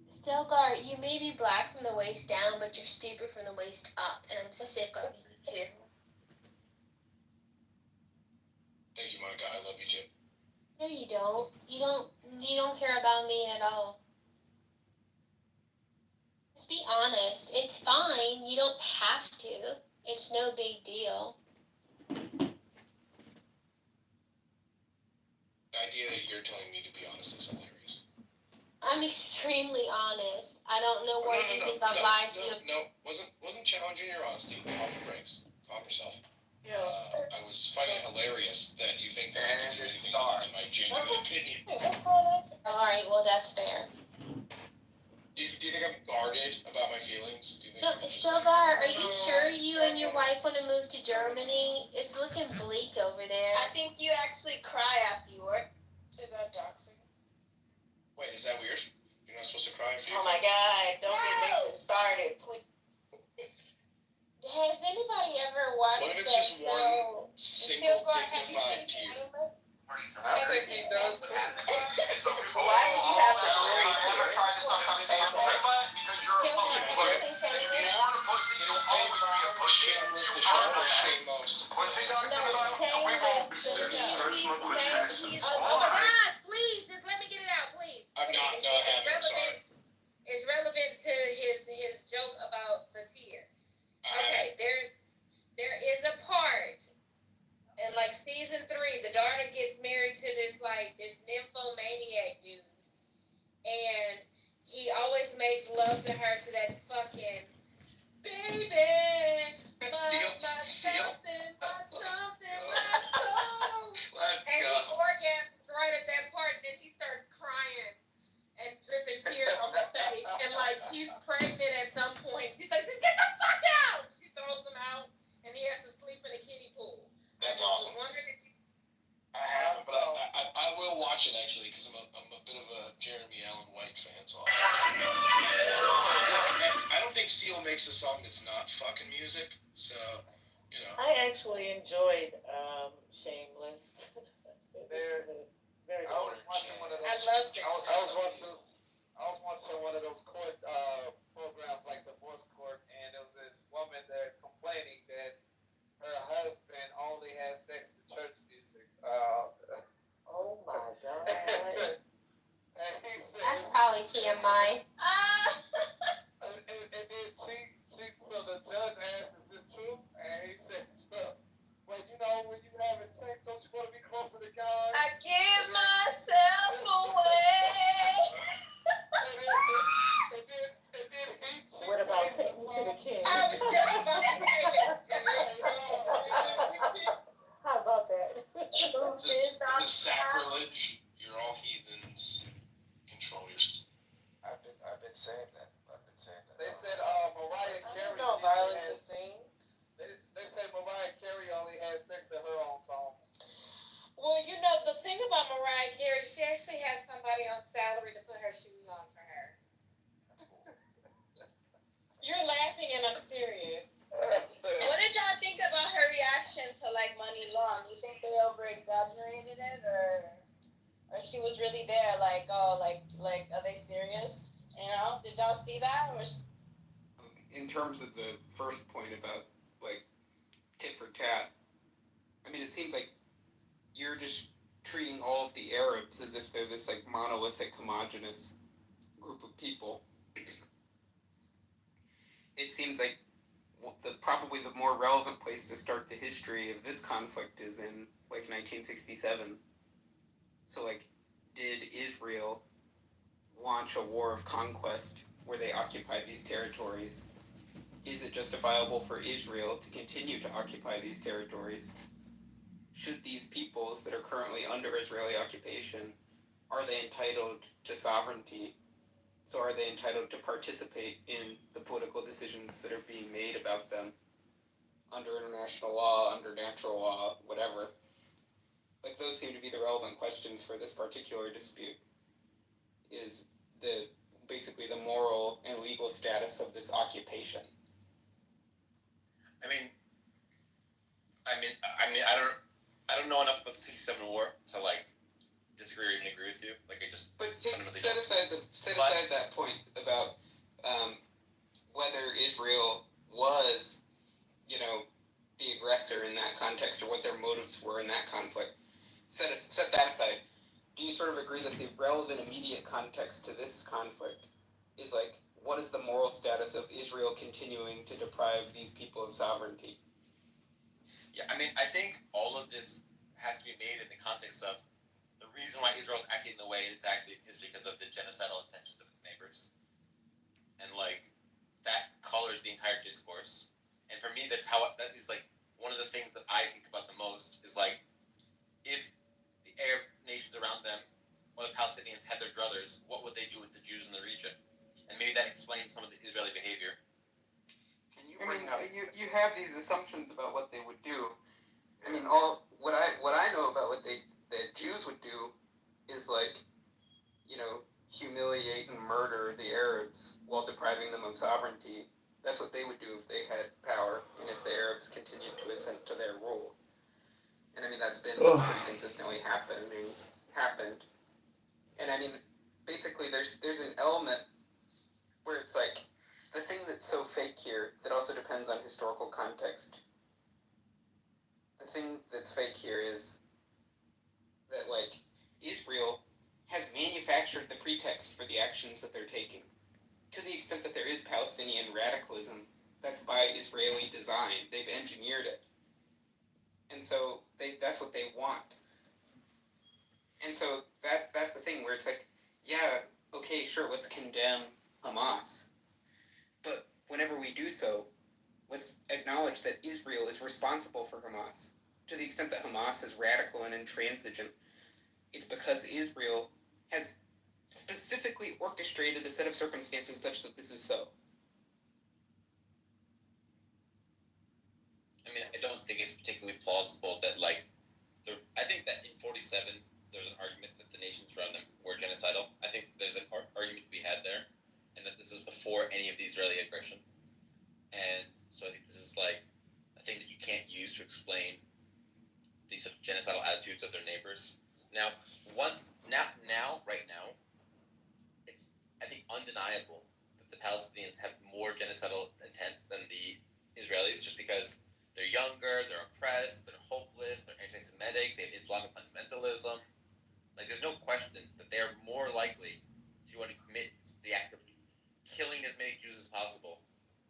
Stilgar, you may be black from the waist down, but you're stupid from the waist up, and I'm sick of you too. Thank you, Monica. I love you too. No, you don't. You don't care about me at all. Just be honest. It's fine. You don't have to. It's no big deal. The idea that you're telling me to be honest is hilarious. I'm extremely honest. I don't know why you think I've lied to you. No, wasn't challenging your honesty. Pump the brakes. Calm yourself. Yeah. I was finding it hilarious that you think that I can do anything other than my genuine opinion. Alright, well, that's fair. Do you think I'm guarded about my feelings? Do you think No, I'm just Stilgar, are you sure you and your wife want to move to Germany? It's looking bleak over there. I think you actually cry after you work. Is that doxing? Wait, is that weird? You're You're not supposed to cry if you. Oh my God! Don't get me started, please. Has anybody ever watched What if it's just one single dignified tear? I think he does. Why do you have to worry? Shameless, the show will say most. Oh my God, please, just let me get it out, please. I'm not, no, I haven't, I'm sorry. It's relevant to his joke about the tear. Okay, there is a part in like season 3, the daughter gets married to this nymphomaniac dude, and he always makes love to her to that fucking baby, my something, my soul. And he orgasms right at that part, and then he starts crying and dripping tears on her face, and like he's pregnant at some point. She's like, just get the fuck out! She throws him out, and he has to sleep in a kiddie pool. That's awesome. I haven't, but I will watch it actually because I'm a bit of a Jeremy Allen White fan. So I don't think Seal makes a song that's not fucking music. So you know. I actually enjoyed Shameless. Very Very I was watching one of those. I loved it. I was watching one of those court programs like divorce court, and there was this woman there complaining that her husband only had sex to church music. Oh my God. And he said, That's probably TMI. and then so the judge asked, "Is this true?" And he said, "Well, you know, when you having sex, don't you want to be closer to God?" I give myself away. What about Take Me to the King? I was just about to say that. How about that? The sacrilege. You're all heathens. Control your. I've been saying that. They said Mariah Carey. No violence is thing. They said Mariah Carey only had sex to her own song. Well, you know, the thing about Mariah Carey, she actually has somebody on salary to put her shoes on for her. You're laughing and I'm serious. What did y'all think about her reaction to like Money Long? You think they over exaggerated it, or she was really there? Like, oh, like are they serious? You know, did y'all see that? Or in terms of the first point about like tit for tat, I mean, it seems like you're just treating all of the Arabs as if they're this like monolithic, homogenous group of people. It seems like probably the more relevant place to start the history of this conflict is in like 1967. So like, did Israel launch a war of conquest where they occupied these territories? Is it justifiable for Israel to continue to occupy these territories? Should these peoples that are currently under Israeli occupation, are they entitled to sovereignty? So are they entitled to participate in the political decisions that are being made about them under international law, under natural law, whatever? Like, those seem to be the relevant questions for this particular dispute, is basically the moral and legal status of this occupation. I don't know enough about the 67 war to like disagree or even agree with you. Like I just. But set aside that point about whether Israel was, you know, the aggressor in that context, or what their motives were in that conflict. Set that aside. Do you sort of agree that the relevant immediate context to this conflict is like, what is the moral status of Israel continuing to deprive these people of sovereignty? Yeah, I mean, I think all of this has to be made in the context of the reason why Israel's acting the way it's acting is because of the genocidal intentions of its neighbors. And, like, that colors the entire discourse. And for me, that is, like, one of the things that I think about the most is, like, if the Arab nations around them or the Palestinians had their druthers, what would they do with the Jews in the region? And maybe that explains some of the Israeli behavior. I mean, you have these assumptions about what they would do. I mean, what I know about what the Jews would do is, like, you know, humiliate and murder the Arabs while depriving them of sovereignty. That's what they would do if they had power and if the Arabs continued to assent to their rule. And I mean, that's been what's pretty consistently happened. And I mean, basically there's an element where it's like, the thing that's so fake here that also depends on historical context. The thing that's fake here is that, like, Israel has manufactured the pretext for the actions that they're taking. To the extent that there is Palestinian radicalism, that's by Israeli design. They've engineered it. And so that's what they want. And so that's the thing where it's like, yeah, okay, sure, let's condemn Hamas. But whenever we do so, let's acknowledge that Israel is responsible for Hamas. To the extent that Hamas is radical and intransigent, it's because Israel has specifically orchestrated a set of circumstances such that this is so. I mean, I don't think it's particularly plausible that, like, I think that in 47, there's an argument that the nations around them were genocidal. I think there's an argument to be had there, and that this is before any of the Israeli aggression. And so I think this is, like, a thing that you can't use to explain these sort of genocidal attitudes of their neighbors. Now, right now, it's, I think, undeniable that the Palestinians have more genocidal intent than the Israelis, just because they're younger, they're oppressed, they're hopeless, they're anti-Semitic, they have Islamic fundamentalism. Like, there's no question that they are more likely to want to commit the act of killing as many Jews as possible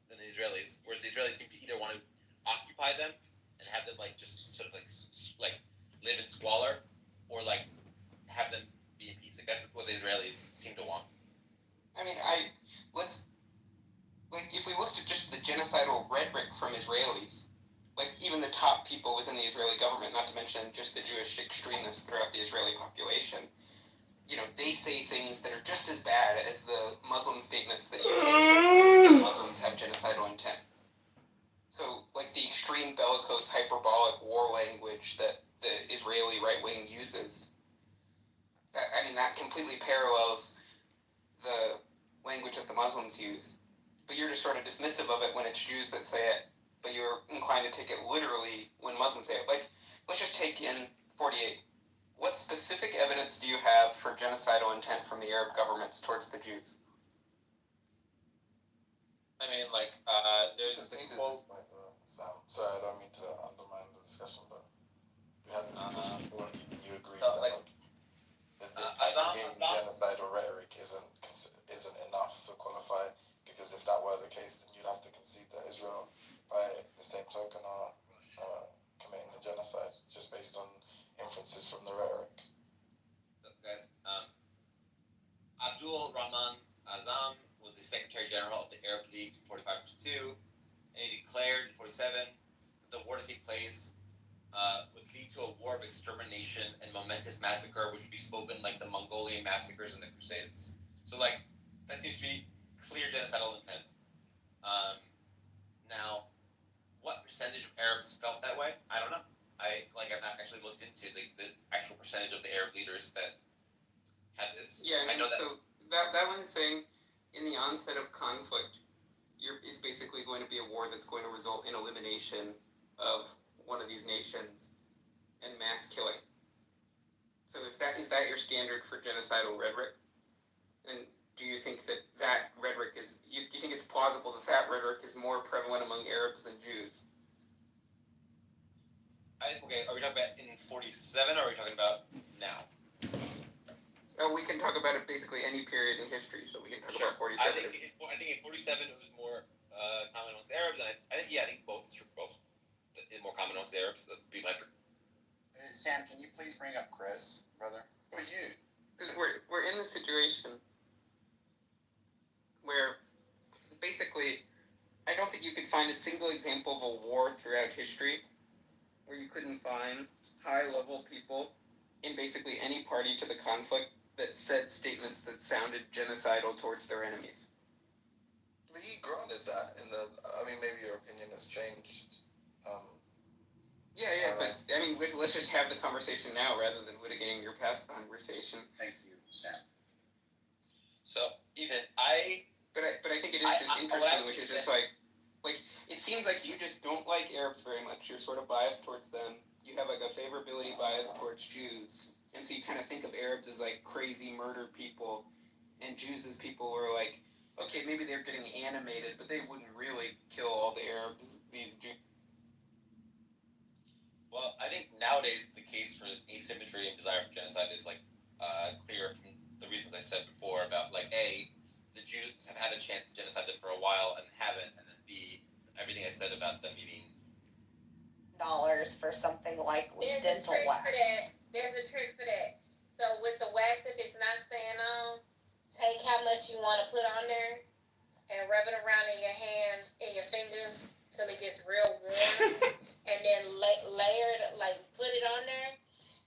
than the Israelis, whereas the Israelis seem to either want to occupy them and have them, like, just sort of, like live in squalor, or, like, have them be in peace. Like, that's what the Israelis seem to want. I mean, if we looked at just the genocidal rhetoric from Israelis, like, even the top people within the Israeli government, not to mention just the Jewish extremists throughout the Israeli population, you know, they say things that are just as bad as the Muslim statements that you take that Muslims have genocidal intent. So, like, the extreme bellicose, hyperbolic war language that the Israeli right wing uses, that completely parallels the language that the Muslims use. But you're just sort of dismissive of it when it's Jews that say it, but you're inclined to take it literally when Muslims say it. Like, let's just take in 48. What specific evidence do you have for genocidal intent from the Arab governments towards the Jews? I mean, like, there's this quote. Sorry, I don't mean to undermine the discussion, but we had this talk before, and you agreed So, that, like, genocidal rhetoric isn't enough to qualify, because if that were the case, then you'd have to concede that Israel, by the same token, are committing a genocide, just based on inferences from the rhetoric. So, guys, Abdul Rahman Azam was the Secretary General of the Arab League from 45 to 2, and he declared in 47 that the war to take place would lead to a war of extermination and momentous massacre, which would be spoken like the Mongolian massacres and the Crusades. So, like, that seems to be clear genocidal intent. Now, what percentage of Arabs felt that way? I don't know. I've not actually looked into the actual percentage of the Arab leaders that had this. Yeah, I know that. So that one is saying, in the onset of conflict, it's basically going to be a war that's going to result in elimination of one of these nations and mass killing. So is that your standard for genocidal rhetoric? And do you think that rhetoric is, do you think it's plausible that rhetoric is more prevalent among Arabs than Jews? Okay, are we talking about in 47 or are we talking about now? We can talk about it basically any period in history, so we can talk about 47. I think in 47 it was more common amongst Arabs, and I think both. It's true for both. It's more common amongst Arabs. That would be my. Sam, can you please bring up Chris, brother? Who are you? Because we're in the situation where basically I don't think you could find a single example of a war throughout history where you couldn't find high-level people in basically any party to the conflict that said statements that sounded genocidal towards their enemies. But he granted that maybe your opinion has changed. But let's just have the conversation now rather than litigating your past conversation. Thank you, Sam. Ethan, But I think it is just interesting, which is just like it seems like you just don't like Arabs very much. You're sort of biased towards them. You have like a favorability bias towards Jews, and so you kind of think of Arabs as like crazy murder people, and Jews as people who are like, okay, maybe they're getting animated, but they wouldn't really kill all the Arabs. These Jews. Well, I think nowadays the case for asymmetry and desire for genocide is like clear from the reasons I said before about like A, the Jews have had a chance to genocide them for a while and haven't, and then B, everything I said about them eating $dollars for something like There's a dental trick wax. for that. There's a trick for that. So with the wax, if it's not staying on, take how much you want to put on there and rub it around in your hands and your fingers till it gets real warm, and then layer it, like put it on there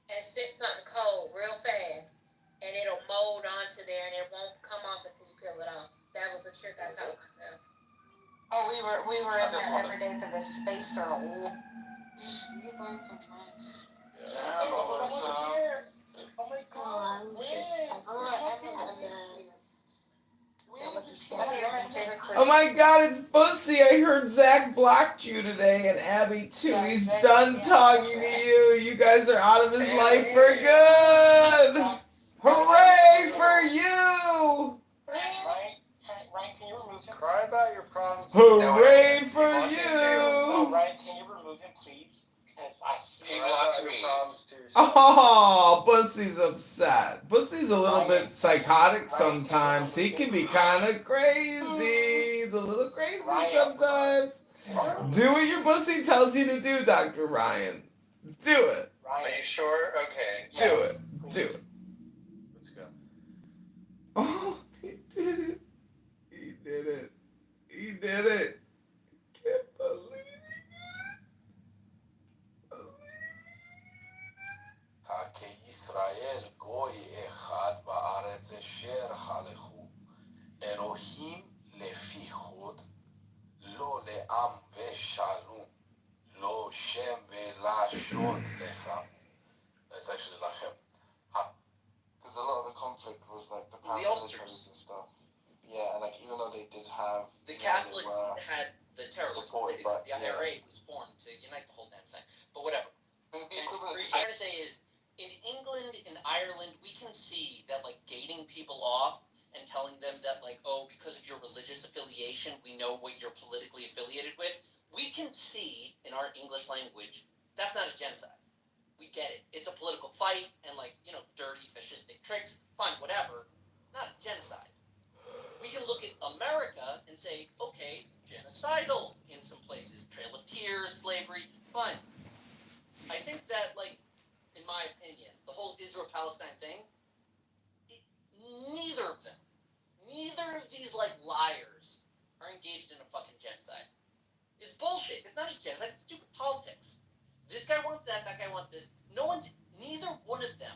and sit something cold real fast, and it'll mold onto there and it won't come off until you peel it off. That was the trick I taught myself. Oh, we were in there every day for the space roll. You learn so much. Oh my god. Oh my god, it's Bussy. I heard Zach blocked you today and Abby too. He's done talking to you. You guys are out of his life for good. Hooray for you. Ryan, can you remove him? Cry about your problems. Hooray for you. No, Ryan, can you remove him, please? He blocks me. Oh, Bussy's upset. Bussy's a little bit psychotic sometimes. He can be kind of crazy. He's a little crazy sometimes. Do what your Bussy tells you to do, Dr. Ryan. Do it. Are you sure? Okay. Do it. Do it. Let's go. Oh, he did it. He did it. He did it. Can't believe it. כי ישראל גוי אחד בארץ אשר חלכו, אלוהים לפי חוד, לא לעם ושלום, לא שם ולשון לך. That's actually לכם. Because a lot of the conflict was like the paramilitaries and stuff. Yeah, and like even though they did have the Catholics had the terrorists, the IRA was formed to unite the whole damn thing. But whatever. What I'm trying to say is, in England and Ireland, we can see that, like, gating people off and telling them that, like, oh, because of your religious affiliation, we know what you're politically affiliated with. We can see in our English language that's not a genocide. We get it. It's a political fight and, like, you know, dirty fascistic tricks. Fine, whatever. Not a genocide. We can look at America and say, okay, genocidal in some places. Trail of Tears, slavery, fine. I think that, like, in my opinion, the whole Israel-Palestine thing, neither of these, like, liars are engaged in a fucking genocide. It's bullshit. It's not a genocide. It's stupid politics. This guy wants that guy wants this. Neither one of them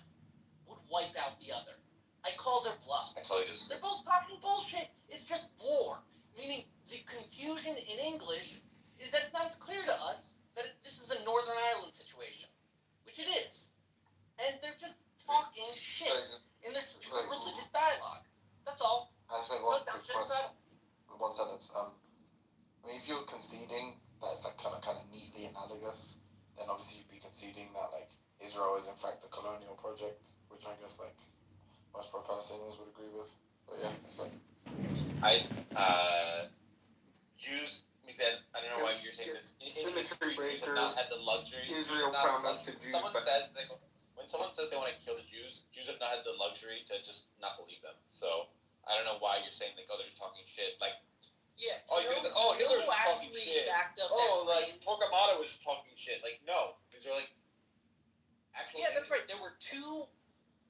would wipe out the other. I call their bluff. I totally disagree. They're both talking bullshit. It's just war. Meaning, the confusion in English is that it's not as clear to us that this is a Northern Ireland situation. Which it is. And they're just talking shit in their stupid religious dialogue. That's all. I think one sentence. I mean, if you're conceding that it's like kind of neatly analogous, then obviously you'd be conceding that like Israel is in fact a colonial project, which I guess like most pro-Palestinians would agree with. But yeah, it's like Jews. I don't know why you're saying this. Symmetry breaker. Have not had the luxury. Israel promised to Jews. When someone says they want to kill the Jews have not had the luxury to just not believe them. So I don't know why you're saying like, oh, they're just talking shit. Like, yeah. Hitler was talking shit. Like Torquemada was just talking shit. Like, no, these are like actual. Yeah, that's right. There were two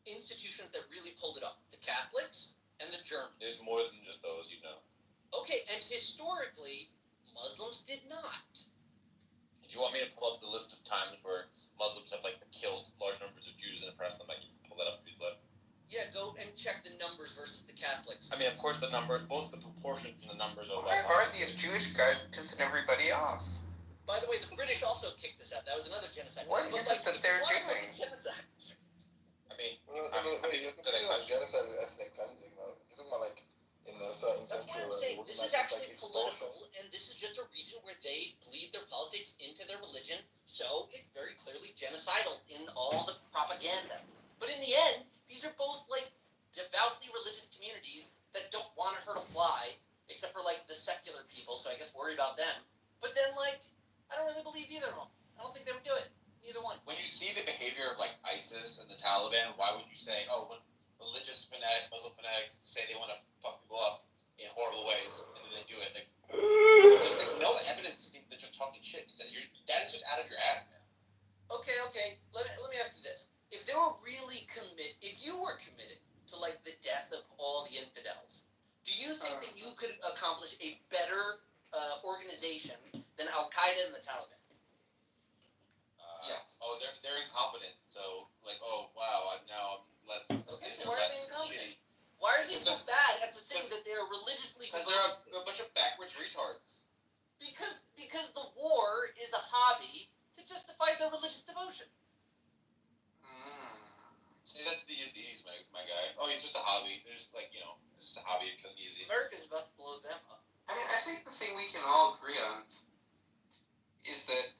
institutions that really pulled it off: the Catholics and the Germans. There's more than just those, you know. Okay, and historically, Muslims did not. Do you want me to pull up the list of times where Muslims have like killed large numbers of Jews and oppressed them? I can pull that up if you'd like. Yeah, go and check the numbers versus the Catholics. I mean, of course, the numbers, both the proportions and the numbers are. Why are these Jewish guys pissing everybody off? By the way, the British also kicked this out. That was another genocide. What is it that they're doing? Genocide. genocide is ethnic cleansing though. If you're talking about like in the 13th That's why century. I'm saying Like, this is actually political, and this is just a region where they bleed their politics into their religion, so it's very clearly genocidal in all the propaganda. But in the end, these are both, like, devoutly religious communities that don't want her to fly, except for, like, the secular people, so I guess worry about them. But then, like, I don't really believe either of them. I don't think they would do it. Neither one. When you see the behavior of like ISIS and the Taliban, why would you say, oh, when religious fanatic, Muslim fanatics say they want to fuck people up in horrible ways, and then they do it? Like, there's like no evidence to think they're just talking shit. That is just out of your ass, man. Okay. Let me ask you this: if they were really if you were committed to like the death of all the infidels, do you think that you could accomplish a better organization than Al Qaeda and the Taliban? Yes. Oh, they're incompetent. So like, oh wow, I'm less. Okay, so why are they incompetent? Why are they so bad at the thing that they're religiously? Because they're a bunch of backwards retards. Because the war is a hobby to justify their religious devotion. See, that's the Yazidis, my guy. Oh, he's just a hobby. They're just like, it's just a hobby of killing Yazidis. America's about to blow them up. I mean, I think the thing we can all agree on is that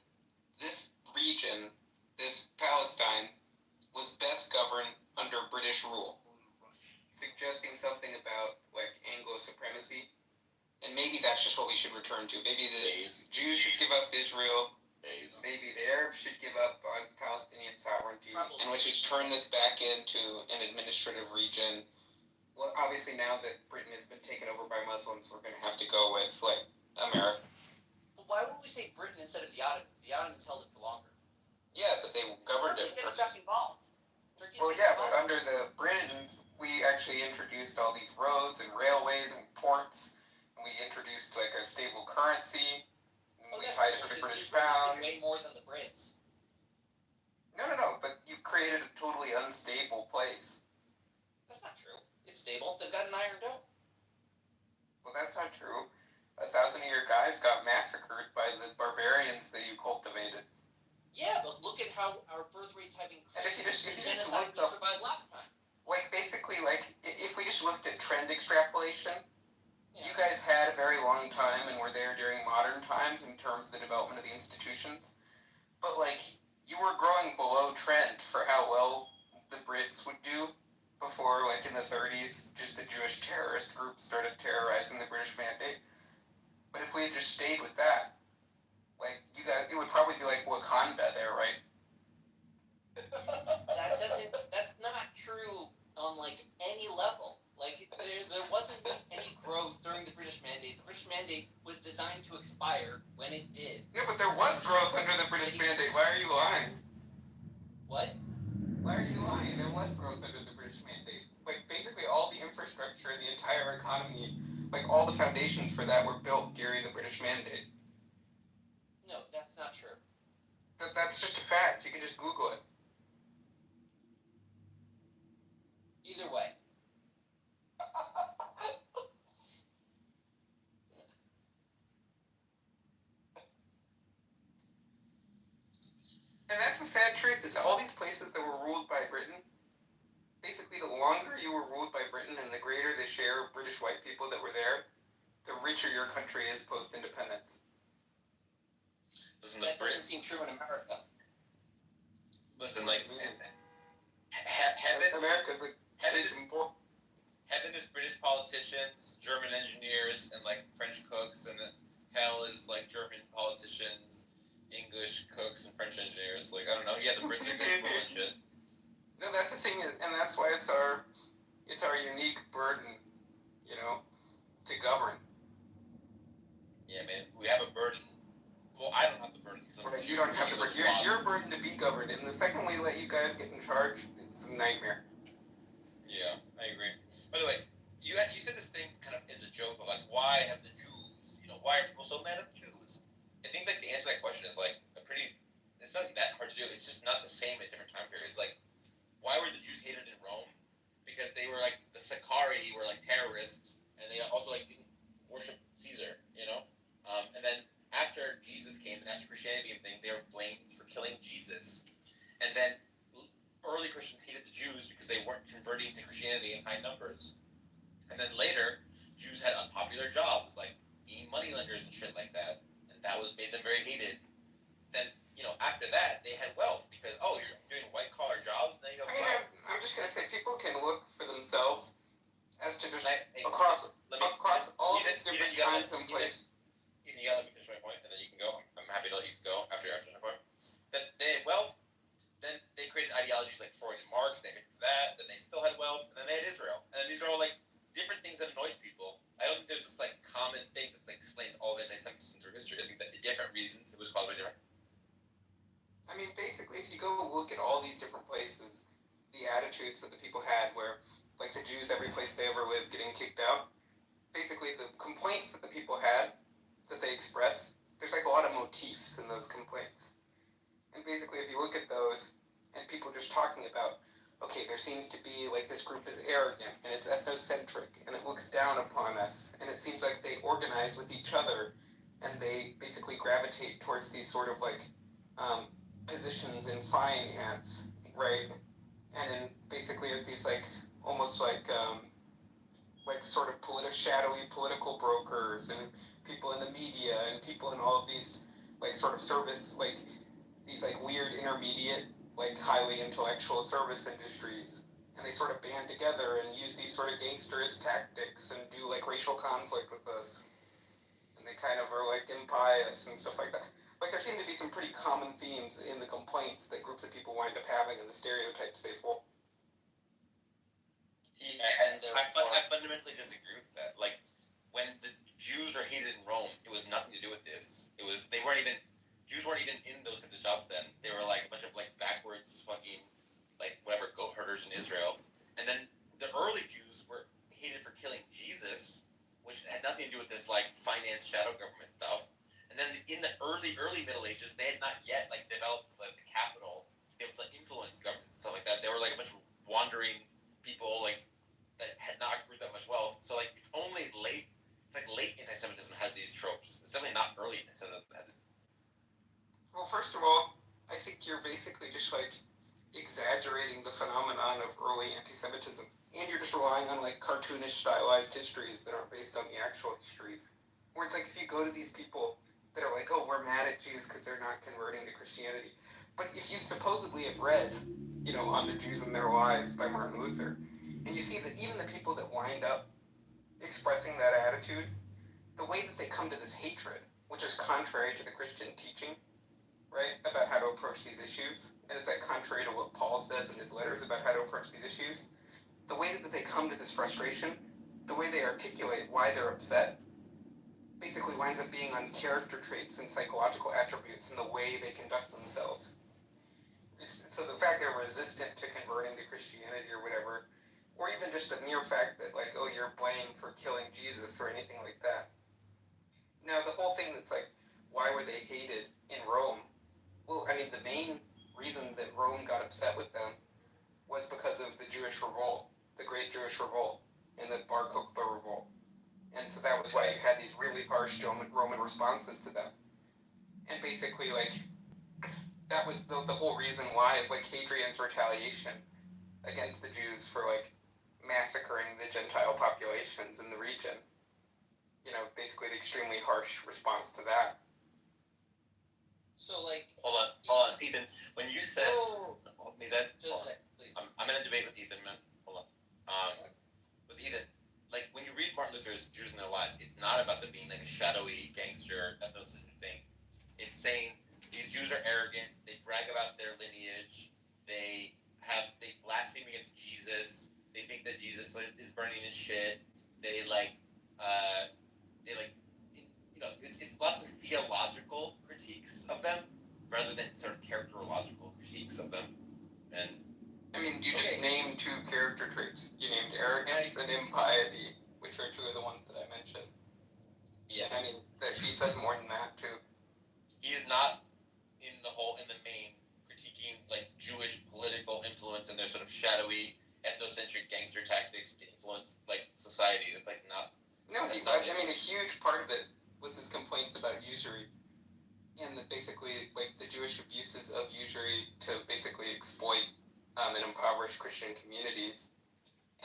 this region, this Palestine, was best governed under British rule. Suggesting something about, like, Anglo supremacy. And maybe that's just what we should return to. Maybe the Jews should give up Israel. Maybe the Arabs should give up on Palestinian sovereignty. And we should turn this back into an administrative region. Well, obviously now that Britain has been taken over by Muslims, we're going to have to go with, like, America. But why wouldn't we say Britain instead of the Ottomans? The Ottomans held it for longer. Yeah, but they governed it Turkey's first. got involved. Well, yeah, but under the Britons, we actually introduced all these roads and railways and ports. And we introduced, like, a stable currency. We tied it to the British pound. Way more than the Brits. No, but you created a totally unstable place. That's not true. It's stable. They've got an iron dome. Well, that's not true. 1,000-year guys got massacred by the barbarians that you cultivated. Yeah, but look at how our birth rates have increased. And if you just genocide we survived last time. Like, basically, like, if we just looked at trend extrapolation, you guys had a very long time and were there during modern times in terms of the development of the institutions. But, like, you were growing below trend for how well the Brits would do before, like, in the 30s, just the Jewish terrorist group started terrorizing the British Mandate. But if we had just stayed with that, like, you guys, it would probably be like Wakanda there, right? That's not true on, like, any level. Like, there wasn't any growth during the British Mandate. The British Mandate was designed to expire when it did. Yeah, but there was growth under the British Mandate. Why are you lying? What? Why are you lying? There was growth under the British Mandate. Like, basically all the infrastructure, the entire economy, like, all the foundations for that were built during the British Mandate. No, that's not true. That's just a fact. You can just Google it. Either way. And that's the sad truth, is all these places that were ruled by Britain, basically the longer you were ruled by Britain and the greater the share of British white people that were there, the richer your country is post-independence. That doesn't seem true in America. Listen, like, heaven, America's like, heaven is British politicians, German engineers, and like French cooks, and hell is like German politicians, English cooks, and French engineers. Like, I don't know. Yeah, the Brits are good and shit. No, that's the thing, and that's why it's our unique burden, you know, to govern. Yeah, man, we have a burden. Well, I don't have the burden. Right, you don't have the burden. It's your burden to be governed, and the second we let you guys get in charge, it's a nightmare. Yeah, I agree. By the way, you said this thing kind of is a joke of like, why have the Jews, why are people so mad at the Jews? I think like the answer to that question is like it's not that hard to do. It's just not the same at different time periods. Like, why were the Jews hated in Rome? Because they were like, the Sicarii were like terrorists, and they also like didn't worship Caesar, and then after Jesus came and after Christianity and thing, they were blamed for killing Jesus. And then early Christians hated the Jews because they weren't converting to Christianity in high numbers. And then later, popular jobs, like being moneylenders and shit like that, and that was made them very hated. Then, after that, they had wealth because, you're doing white-collar jobs, and then you have wealth. I'm just going to say, people can look for themselves as to just across all these different kinds of places. Ethan, you gotta let me finish my point, and then you can go. I'm happy to let you go after I finish my point. Then they had wealth, then they created ideologies like Freud and Marx, they hated that, then they still had wealth, and then they had Israel. And these are all, different things that annoyed people. I don't think there's this, common thing that, explains all the anti-Semitism through history. I think that different reasons it was caused by different. I mean, basically, if you go look at all these different places, the attitudes that the people had where, the Jews, every place they ever lived, getting kicked out, basically the complaints that the people had, that they express, there's a lot of motifs in those complaints. And basically, if you look at those, and people just talking about, okay, there seems to be, this group is arrogant, and it's ethnocentric, and it looks down upon us, and it seems like they organize with each other, and they basically gravitate towards these sort of, positions in finance, right? And in basically as these, almost sort of shadowy political brokers, and people in the media, and people in all of these, sort of service, these, weird intermediate, highly intellectual service industries. And they sort of band together and use these sort of gangsterist tactics and do, racial conflict with us. And they kind of are, impious and stuff like that. There seem to be some pretty common themes in the complaints that groups of people wind up having and the stereotypes they fall. Yeah, and I fundamentally disagree with that. When the Jews were hated in Rome, it was nothing to do with this. Jews weren't even in those kinds of jobs then. They were a bunch of backwards fucking whatever goat herders in Israel. And then the early Jews were hated for killing Jesus, which had nothing to do with this finance shadow government stuff. And then in the early Middle Ages, they had not yet developed the capital to be able to influence governments and stuff like that. They were a bunch of wandering people that had not accrued that much wealth. So it's only late. It's late anti-Semitism has these tropes. It's definitely not early anti-Semitism that had it. Well, first of all, I think you're basically just exaggerating the phenomenon of early anti-Semitism, and you're just relying on cartoonish stylized histories that aren't based on the actual history. Where it's if you go to these people that are we're mad at Jews because they're not converting to Christianity. But if you supposedly have read, On the Jews and Their Lies by Martin Luther, and you see that even the people that wind up expressing that attitude, the way that they come to this hatred, which is contrary to the Christian teaching, right, about how to approach these issues, and it's contrary to what Paul says in his letters about how to approach these issues, the way that they come to this frustration, the way they articulate why they're upset, basically winds up being on character traits and psychological attributes and the way they conduct themselves. So the fact they're resistant to converting to Christianity or whatever, or even just the mere fact that you're blamed for killing Jesus or anything like that. Now the whole thing that's why were they hated in Rome? Well, I mean, the main reason that Rome got upset with them was because of the Jewish revolt, the Great Jewish Revolt, and the Bar Kokhba revolt. And so that was why you had these really harsh Roman responses to them. And basically, that was the whole reason why, Hadrian's retaliation against the Jews for, massacring the Gentile populations in the region. Basically the extremely harsh response to that. So, Hold on, Ethan. When you said... I'm in a debate with Ethan, man. Hold on. With Ethan, when you read Martin Luther's Jews and Their Lies, it's not about them being a shadowy gangster ethnocentric thing. It's saying these Jews are arrogant, they brag about their lineage, they blaspheme against Jesus, they think that Jesus is burning his shit, it's lots of theological critiques of them rather than sort of characterological critiques of them. And I mean, you just named two character traits. You named arrogance and impiety, which are two of the ones that I mentioned. Yeah. I mean, he says more than that, too. He is not in the main critiquing Jewish political influence and their sort of shadowy ethnocentric gangster tactics to influence society. That's not. No, I mean, a huge part of it was his complaints about usury, and that basically the Jewish abuses of usury to basically exploit and impoverish Christian communities.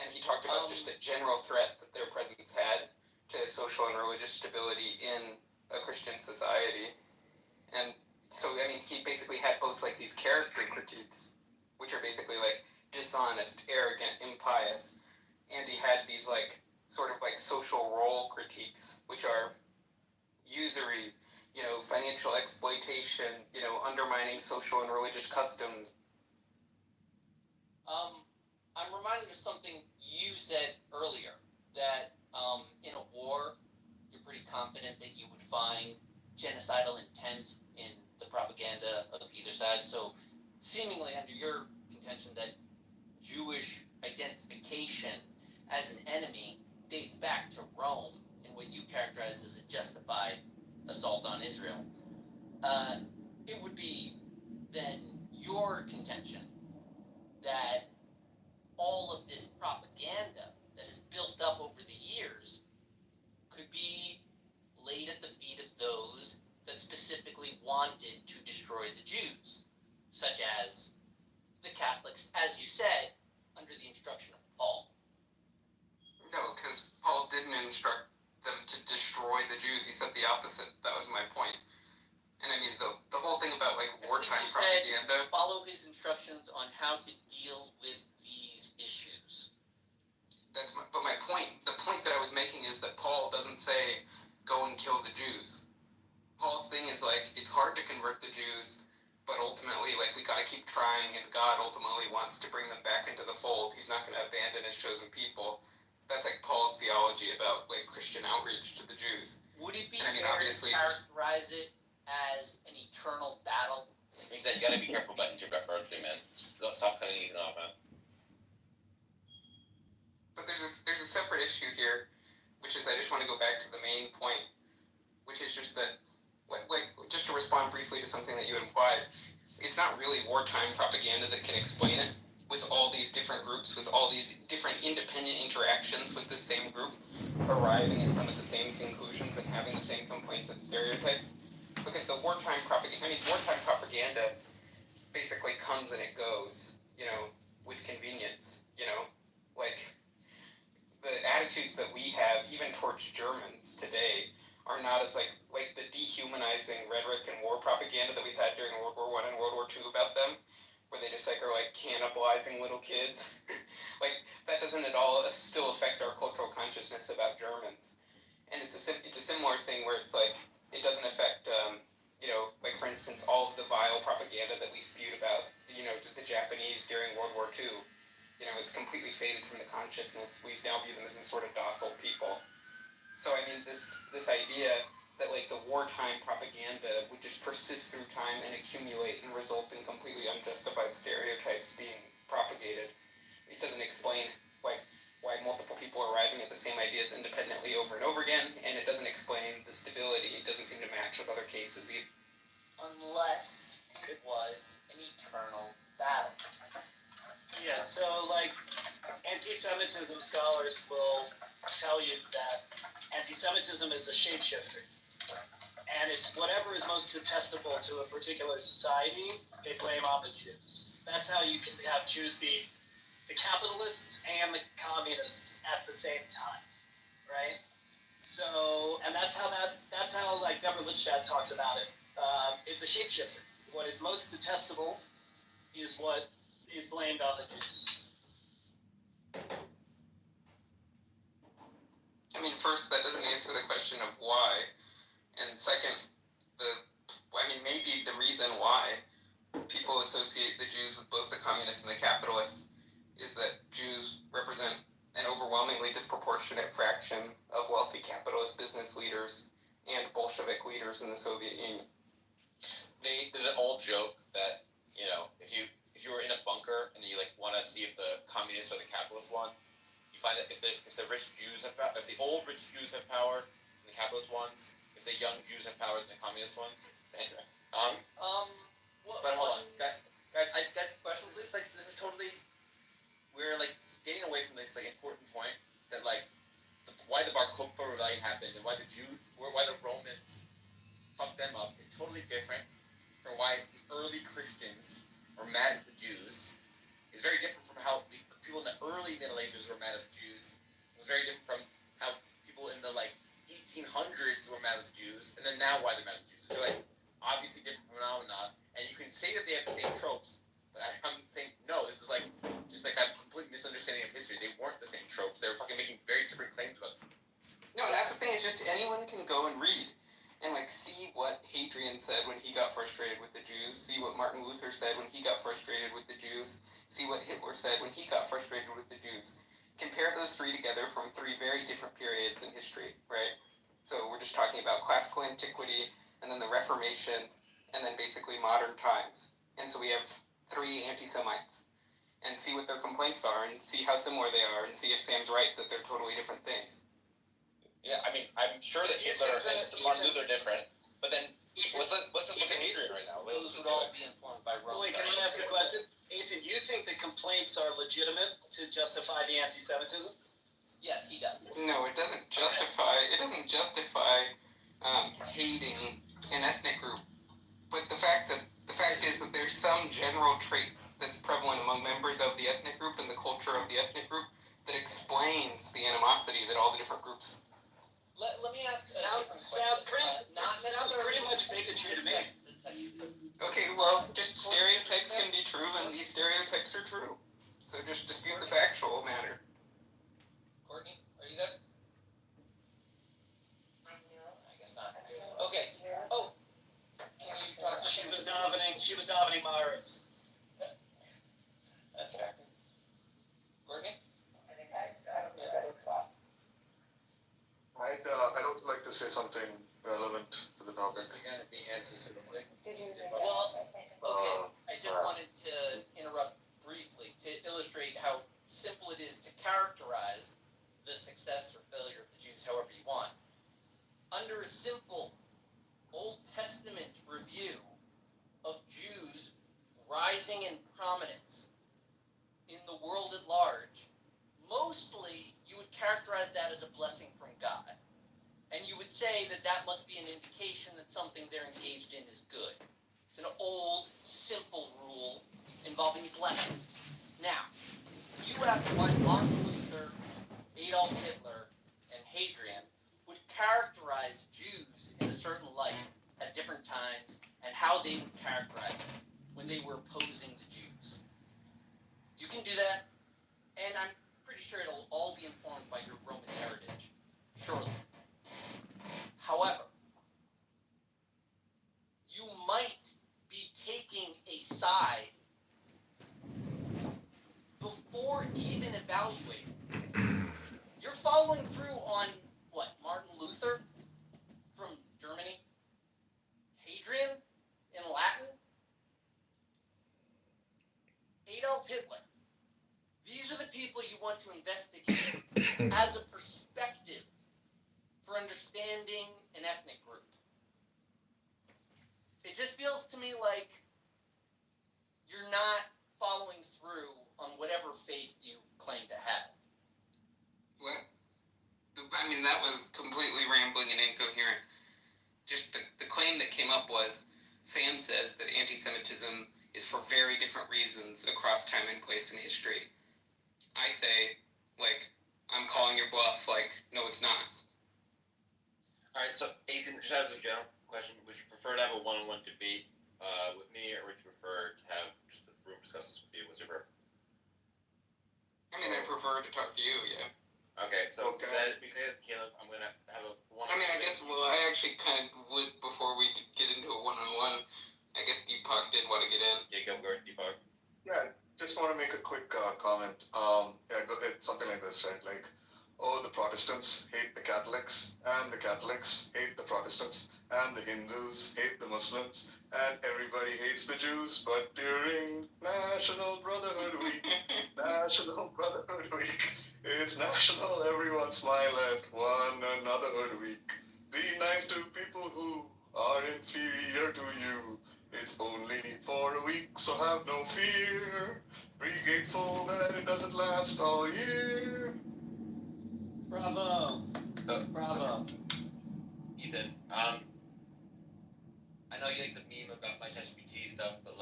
And he talked about just the general threat that their presence had to social and religious stability in a Christian society. And so, I mean, he basically had both, like, these character critiques, which are basically, like, dishonest, arrogant, impious, and he had these, like, sort of, like, social role critiques, which are usury, you know, financial exploitation, you know, undermining social and religious customs. I'm reminded of something you said earlier, that in a war, you're pretty confident that you would find genocidal intent in the propaganda of either side. So, seemingly under your contention that Jewish identification as an enemy dates back to Rome and what you characterized as a justified assault on Israel, it would be then your contention that all of this propaganda that is built up over the years could be laid at the feet of those that specifically wanted to destroy the Jews, such as the Catholics, as you said, under the instruction of Paul. No, because Paul didn't instruct them to destroy the Jews. He said the opposite. That was my point. And I mean, the whole thing about, like, wartime propaganda... Follow his instructions on how to deal with these issues. But my point, the point that I was making is that Paul doesn't say, go and kill the Jews. Paul's thing is, like, it's hard to convert the Jews, but ultimately, like, we gotta keep trying, and God ultimately wants to bring them back into the fold. He's not gonna abandon his chosen people. That's, like, Paul's theology about, like, Christian outreach to the Jews. Would it be and, I mean, fair to obviously characterize it as an eternal battle? He said you gotta be careful about interpreting, man. Don't stop cutting anything off, man. But there's a separate issue here, which is I just want to go back to the main point, which is just that, like, just to respond briefly to something that you implied, it's not really wartime propaganda that can explain it, with all these different groups, with all these different independent interactions with the same group, arriving at some of the same conclusions and having the same complaints and stereotypes. Because the wartime propaganda basically comes and it goes, you know, with convenience, you know, like, the attitudes that we have, even towards Germans today, are not as, like the dehumanizing rhetoric and war propaganda that we've had during World War I and World War II about them, where they just, like, are, like, cannibalizing little kids. Like, that doesn't at all still affect our cultural consciousness about Germans. And it's a similar thing where it's, like, it doesn't affect, you know, like, for instance, all of the vile propaganda that we spewed about, you know, the Japanese during World War II. You know, it's completely faded from the consciousness. We now view them as this sort of docile people. So, I mean, this idea that, like, the wartime propaganda would just persist through time and accumulate and result in completely unjustified stereotypes being propagated, it doesn't explain, like, why multiple people are arriving at the same ideas independently over and over again, and it doesn't explain the stability. It doesn't seem to match with other cases either. Unless it was an eternal battle. Yeah, so, like, anti-Semitism scholars will tell you that anti-Semitism is a shapeshifter. And it's whatever is most detestable to a particular society, they blame on the Jews. That's how you can have Jews be the capitalists and the communists at the same time, right? So, and that's how like Deborah Lichtstadt talks about it. It's a shapeshifter. What is most detestable is what is blamed on the Jews. I mean, first, that doesn't answer the question of why. And second, maybe the reason why people associate the Jews with both the communists and the capitalists is that Jews represent an overwhelmingly disproportionate fraction of wealthy capitalist business leaders and Bolshevik leaders in the Soviet Union. There's an old joke that, you know, if you were in a bunker and you, like, want to see if the communists or the capitalists won, you find that if the rich Jews have power, if the old rich Jews have power and the capitalist ones, if the young Jews have power and the communist ones. Anyway, but hold on, guys, I guess questions. This is totally, we're, like, getting away from this, like, important point that, like, why the Bar Kokhba rebellion happened and why the Romans fucked them up is totally different from why the early Christians were mad at the Jews. It's very different from how the people in the early Middle Ages were mad at the Jews. It was very different from how people in the, like, what Hadrian said when he got frustrated with the Jews, see what Martin Luther said when he got frustrated with the Jews, see what Hitler said when he got frustrated with the Jews. Compare those three together from three very different periods in history, right? So we're just talking about classical antiquity, and then the Reformation, and then basically modern times. And so we have three anti-Semites, and see what their complaints are, and see how similar they are, and see if Sam's right that they're totally different things. Yeah, I mean, I'm sure that Hitler and Martin Luther are different, but then let's just look at Hadrian right now. Those would all be informed by Rome. Wait, can I ask a question? Ethan, you think the complaints are legitimate to justify the anti-Semitism? Yes, he does. No, it doesn't justify. It doesn't justify hating an ethnic group. But the fact is that there's some general trait that's prevalent among members of the ethnic group and the culture of the ethnic group that explains the animosity that all the different groups. Let me ask. Sounds pretty much bigotry to me. Okay, well, just stereotypes can be true, and these stereotypes are true. So just dispute the factual matter. Courtney, are you there? I guess not. Okay. Oh, can you talk? She was nominating Myra. That's fair. Courtney? I don't like to say something relevant to the topic. Is it going to be anti-Semitic? Well, okay. I just wanted to interrupt briefly to illustrate how simple it is to characterize the success or failure of the Jews however you want. Under a simple Old Testament review of Jews rising in prominence in the world at large, mostly you would characterize that as a blessing from God. And you would say that that must be an indication that something they're engaged in is good. It's an old, simple rule involving blessings. Now, you asked why Martin Luther, Adolf Hitler, and Hadrian would characterize Jews in a certain light at different times, and how they would characterize them when they were opposing the Jews. You can do that, and I'm pretty sure it'll all be informed by your Roman heritage, surely. However, you might be taking a side before even evaluating. You're following through on, what, Martin Luther from Germany? Hadrian in Latin? Adolf Hitler. These are the people you want to investigate as a perspective for understanding an ethnic group. It just feels to me like you're not following through on whatever faith you claim to have. What? I mean, that was completely rambling and incoherent. Just the claim that came up was, Sam says that anti-Semitism is for very different reasons across time and place in history. I say, I'm calling your bluff, no, it's not. Alright, so Ethan, just as a general question, would you prefer to have a one-on-one debate with me, or would you prefer to have just the room discuss this with you? What's your preference? I mean, I prefer to talk to you, yeah. Okay, so we say Caleb, I'm going to have a one-on-one. I mean, I guess, I actually kind of would, before we get into a one-on-one, I guess Deepak did want to get in. Yeah, go ahead, Deepak. Yeah, just want to make a quick comment. It's something like this, right? The Protestants hate the Catholics, and the Catholics hate the Protestants, and the Hindus hate the Muslims, and everybody hates the Jews, but during National Brotherhood Week, it's national, everyone smile at one another week. Be nice to people who are inferior to you. It's only for a week, so have no fear. Be grateful that it doesn't last all year. Bravo. Bravo. Ethan, I know you like to meme about my ChatGPT stuff, but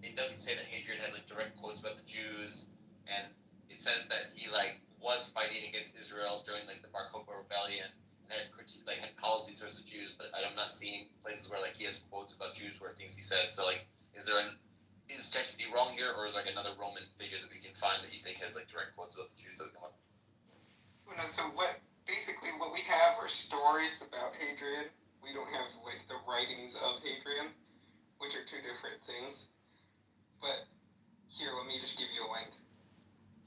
it doesn't say that Hadrian has direct quotes about the Jews, and it says that he was fighting against Israel during the Bar Kokhba rebellion and had policies towards the Jews, but I'm not seeing places where he has quotes about Jews or things he said. So is ChatGPT wrong here, or is another Roman figure that we can find that you think has direct quotes about the Jews that come up? So what we have are stories about Hadrian, we don't have like the writings of Hadrian, which are two different things. But here, let me just give you a link.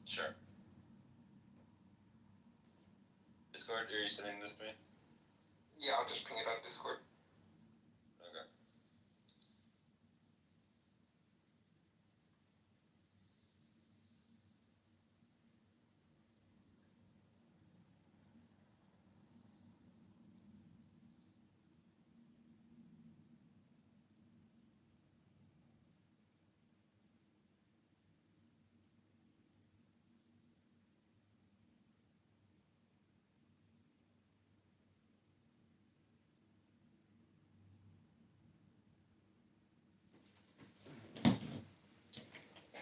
Sure. Discord, are you sending this to me? Yeah, I'll just ping it on Discord. Okay.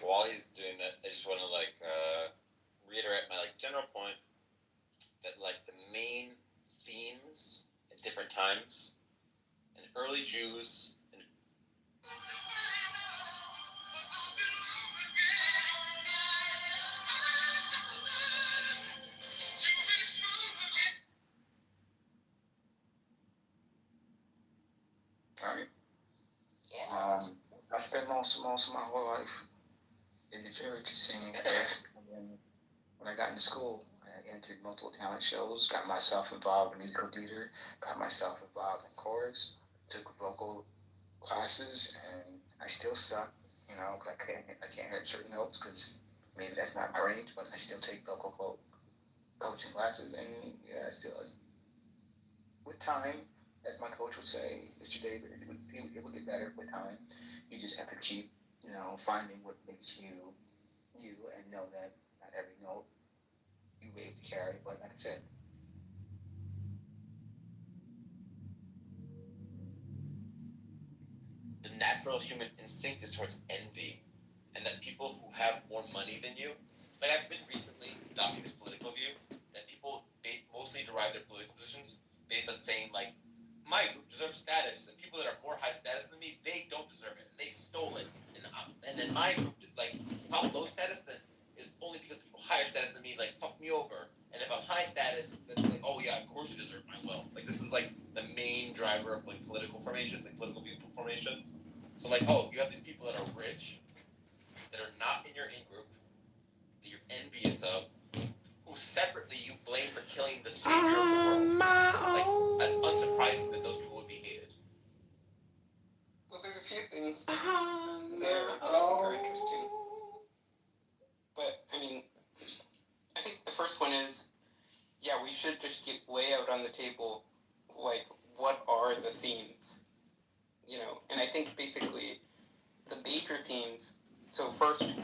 While he's doing that, I just want to reiterate my general point that the main themes at different times in early Jews and Right. I spent most of my whole life in the church singing chorus. And then when I got into school, I entered multiple talent shows, got myself involved in musical theater, got myself involved in chorus, took vocal classes, and I still suck. I can't hit certain notes because maybe that's not my range, but I still take vocal coaching classes, and yeah, I still. With time, as my coach would say, Mr. David, it would get better with time. You just have to keep, finding what makes you, and know that not every note you be able to carry. But like I said, the natural human instinct is towards envy, and that people who have more money than you, I've been recently adopting this political view that people mostly derive their political positions based on saying my group deserves status, and people that are more high status than me, they don't deserve it, and they stole it, and then my group if I'm low status, then is only because people higher status than me fuck me over, and if I'm high status, then oh yeah, of course you deserve my wealth. This is the main driver of political formation, political view formation. So oh, you have these people that are rich, that are not in your in-group, that you're envious of, who separately you blame for killing the savior of the world. That's unsurprising that those people would be hated. Well, there's a few things there that I think are interesting. But, I think the first one is, yeah, we should just get way out on the table, what are the themes? And I think basically the major themes, so first,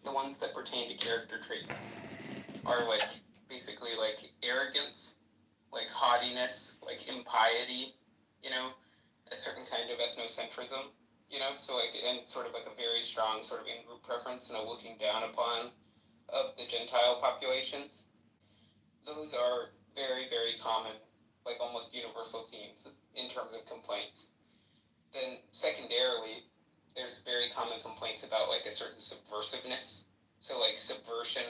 the ones that pertain to character traits are basically arrogance, haughtiness, impiety, a certain kind of ethnocentrism, so and sort of a very strong sort of in-group preference and a looking down upon of the Gentile populations. Those are very, very common, almost universal themes in terms of complaints. Then secondarily, there's very common complaints about a certain subversiveness. So subversion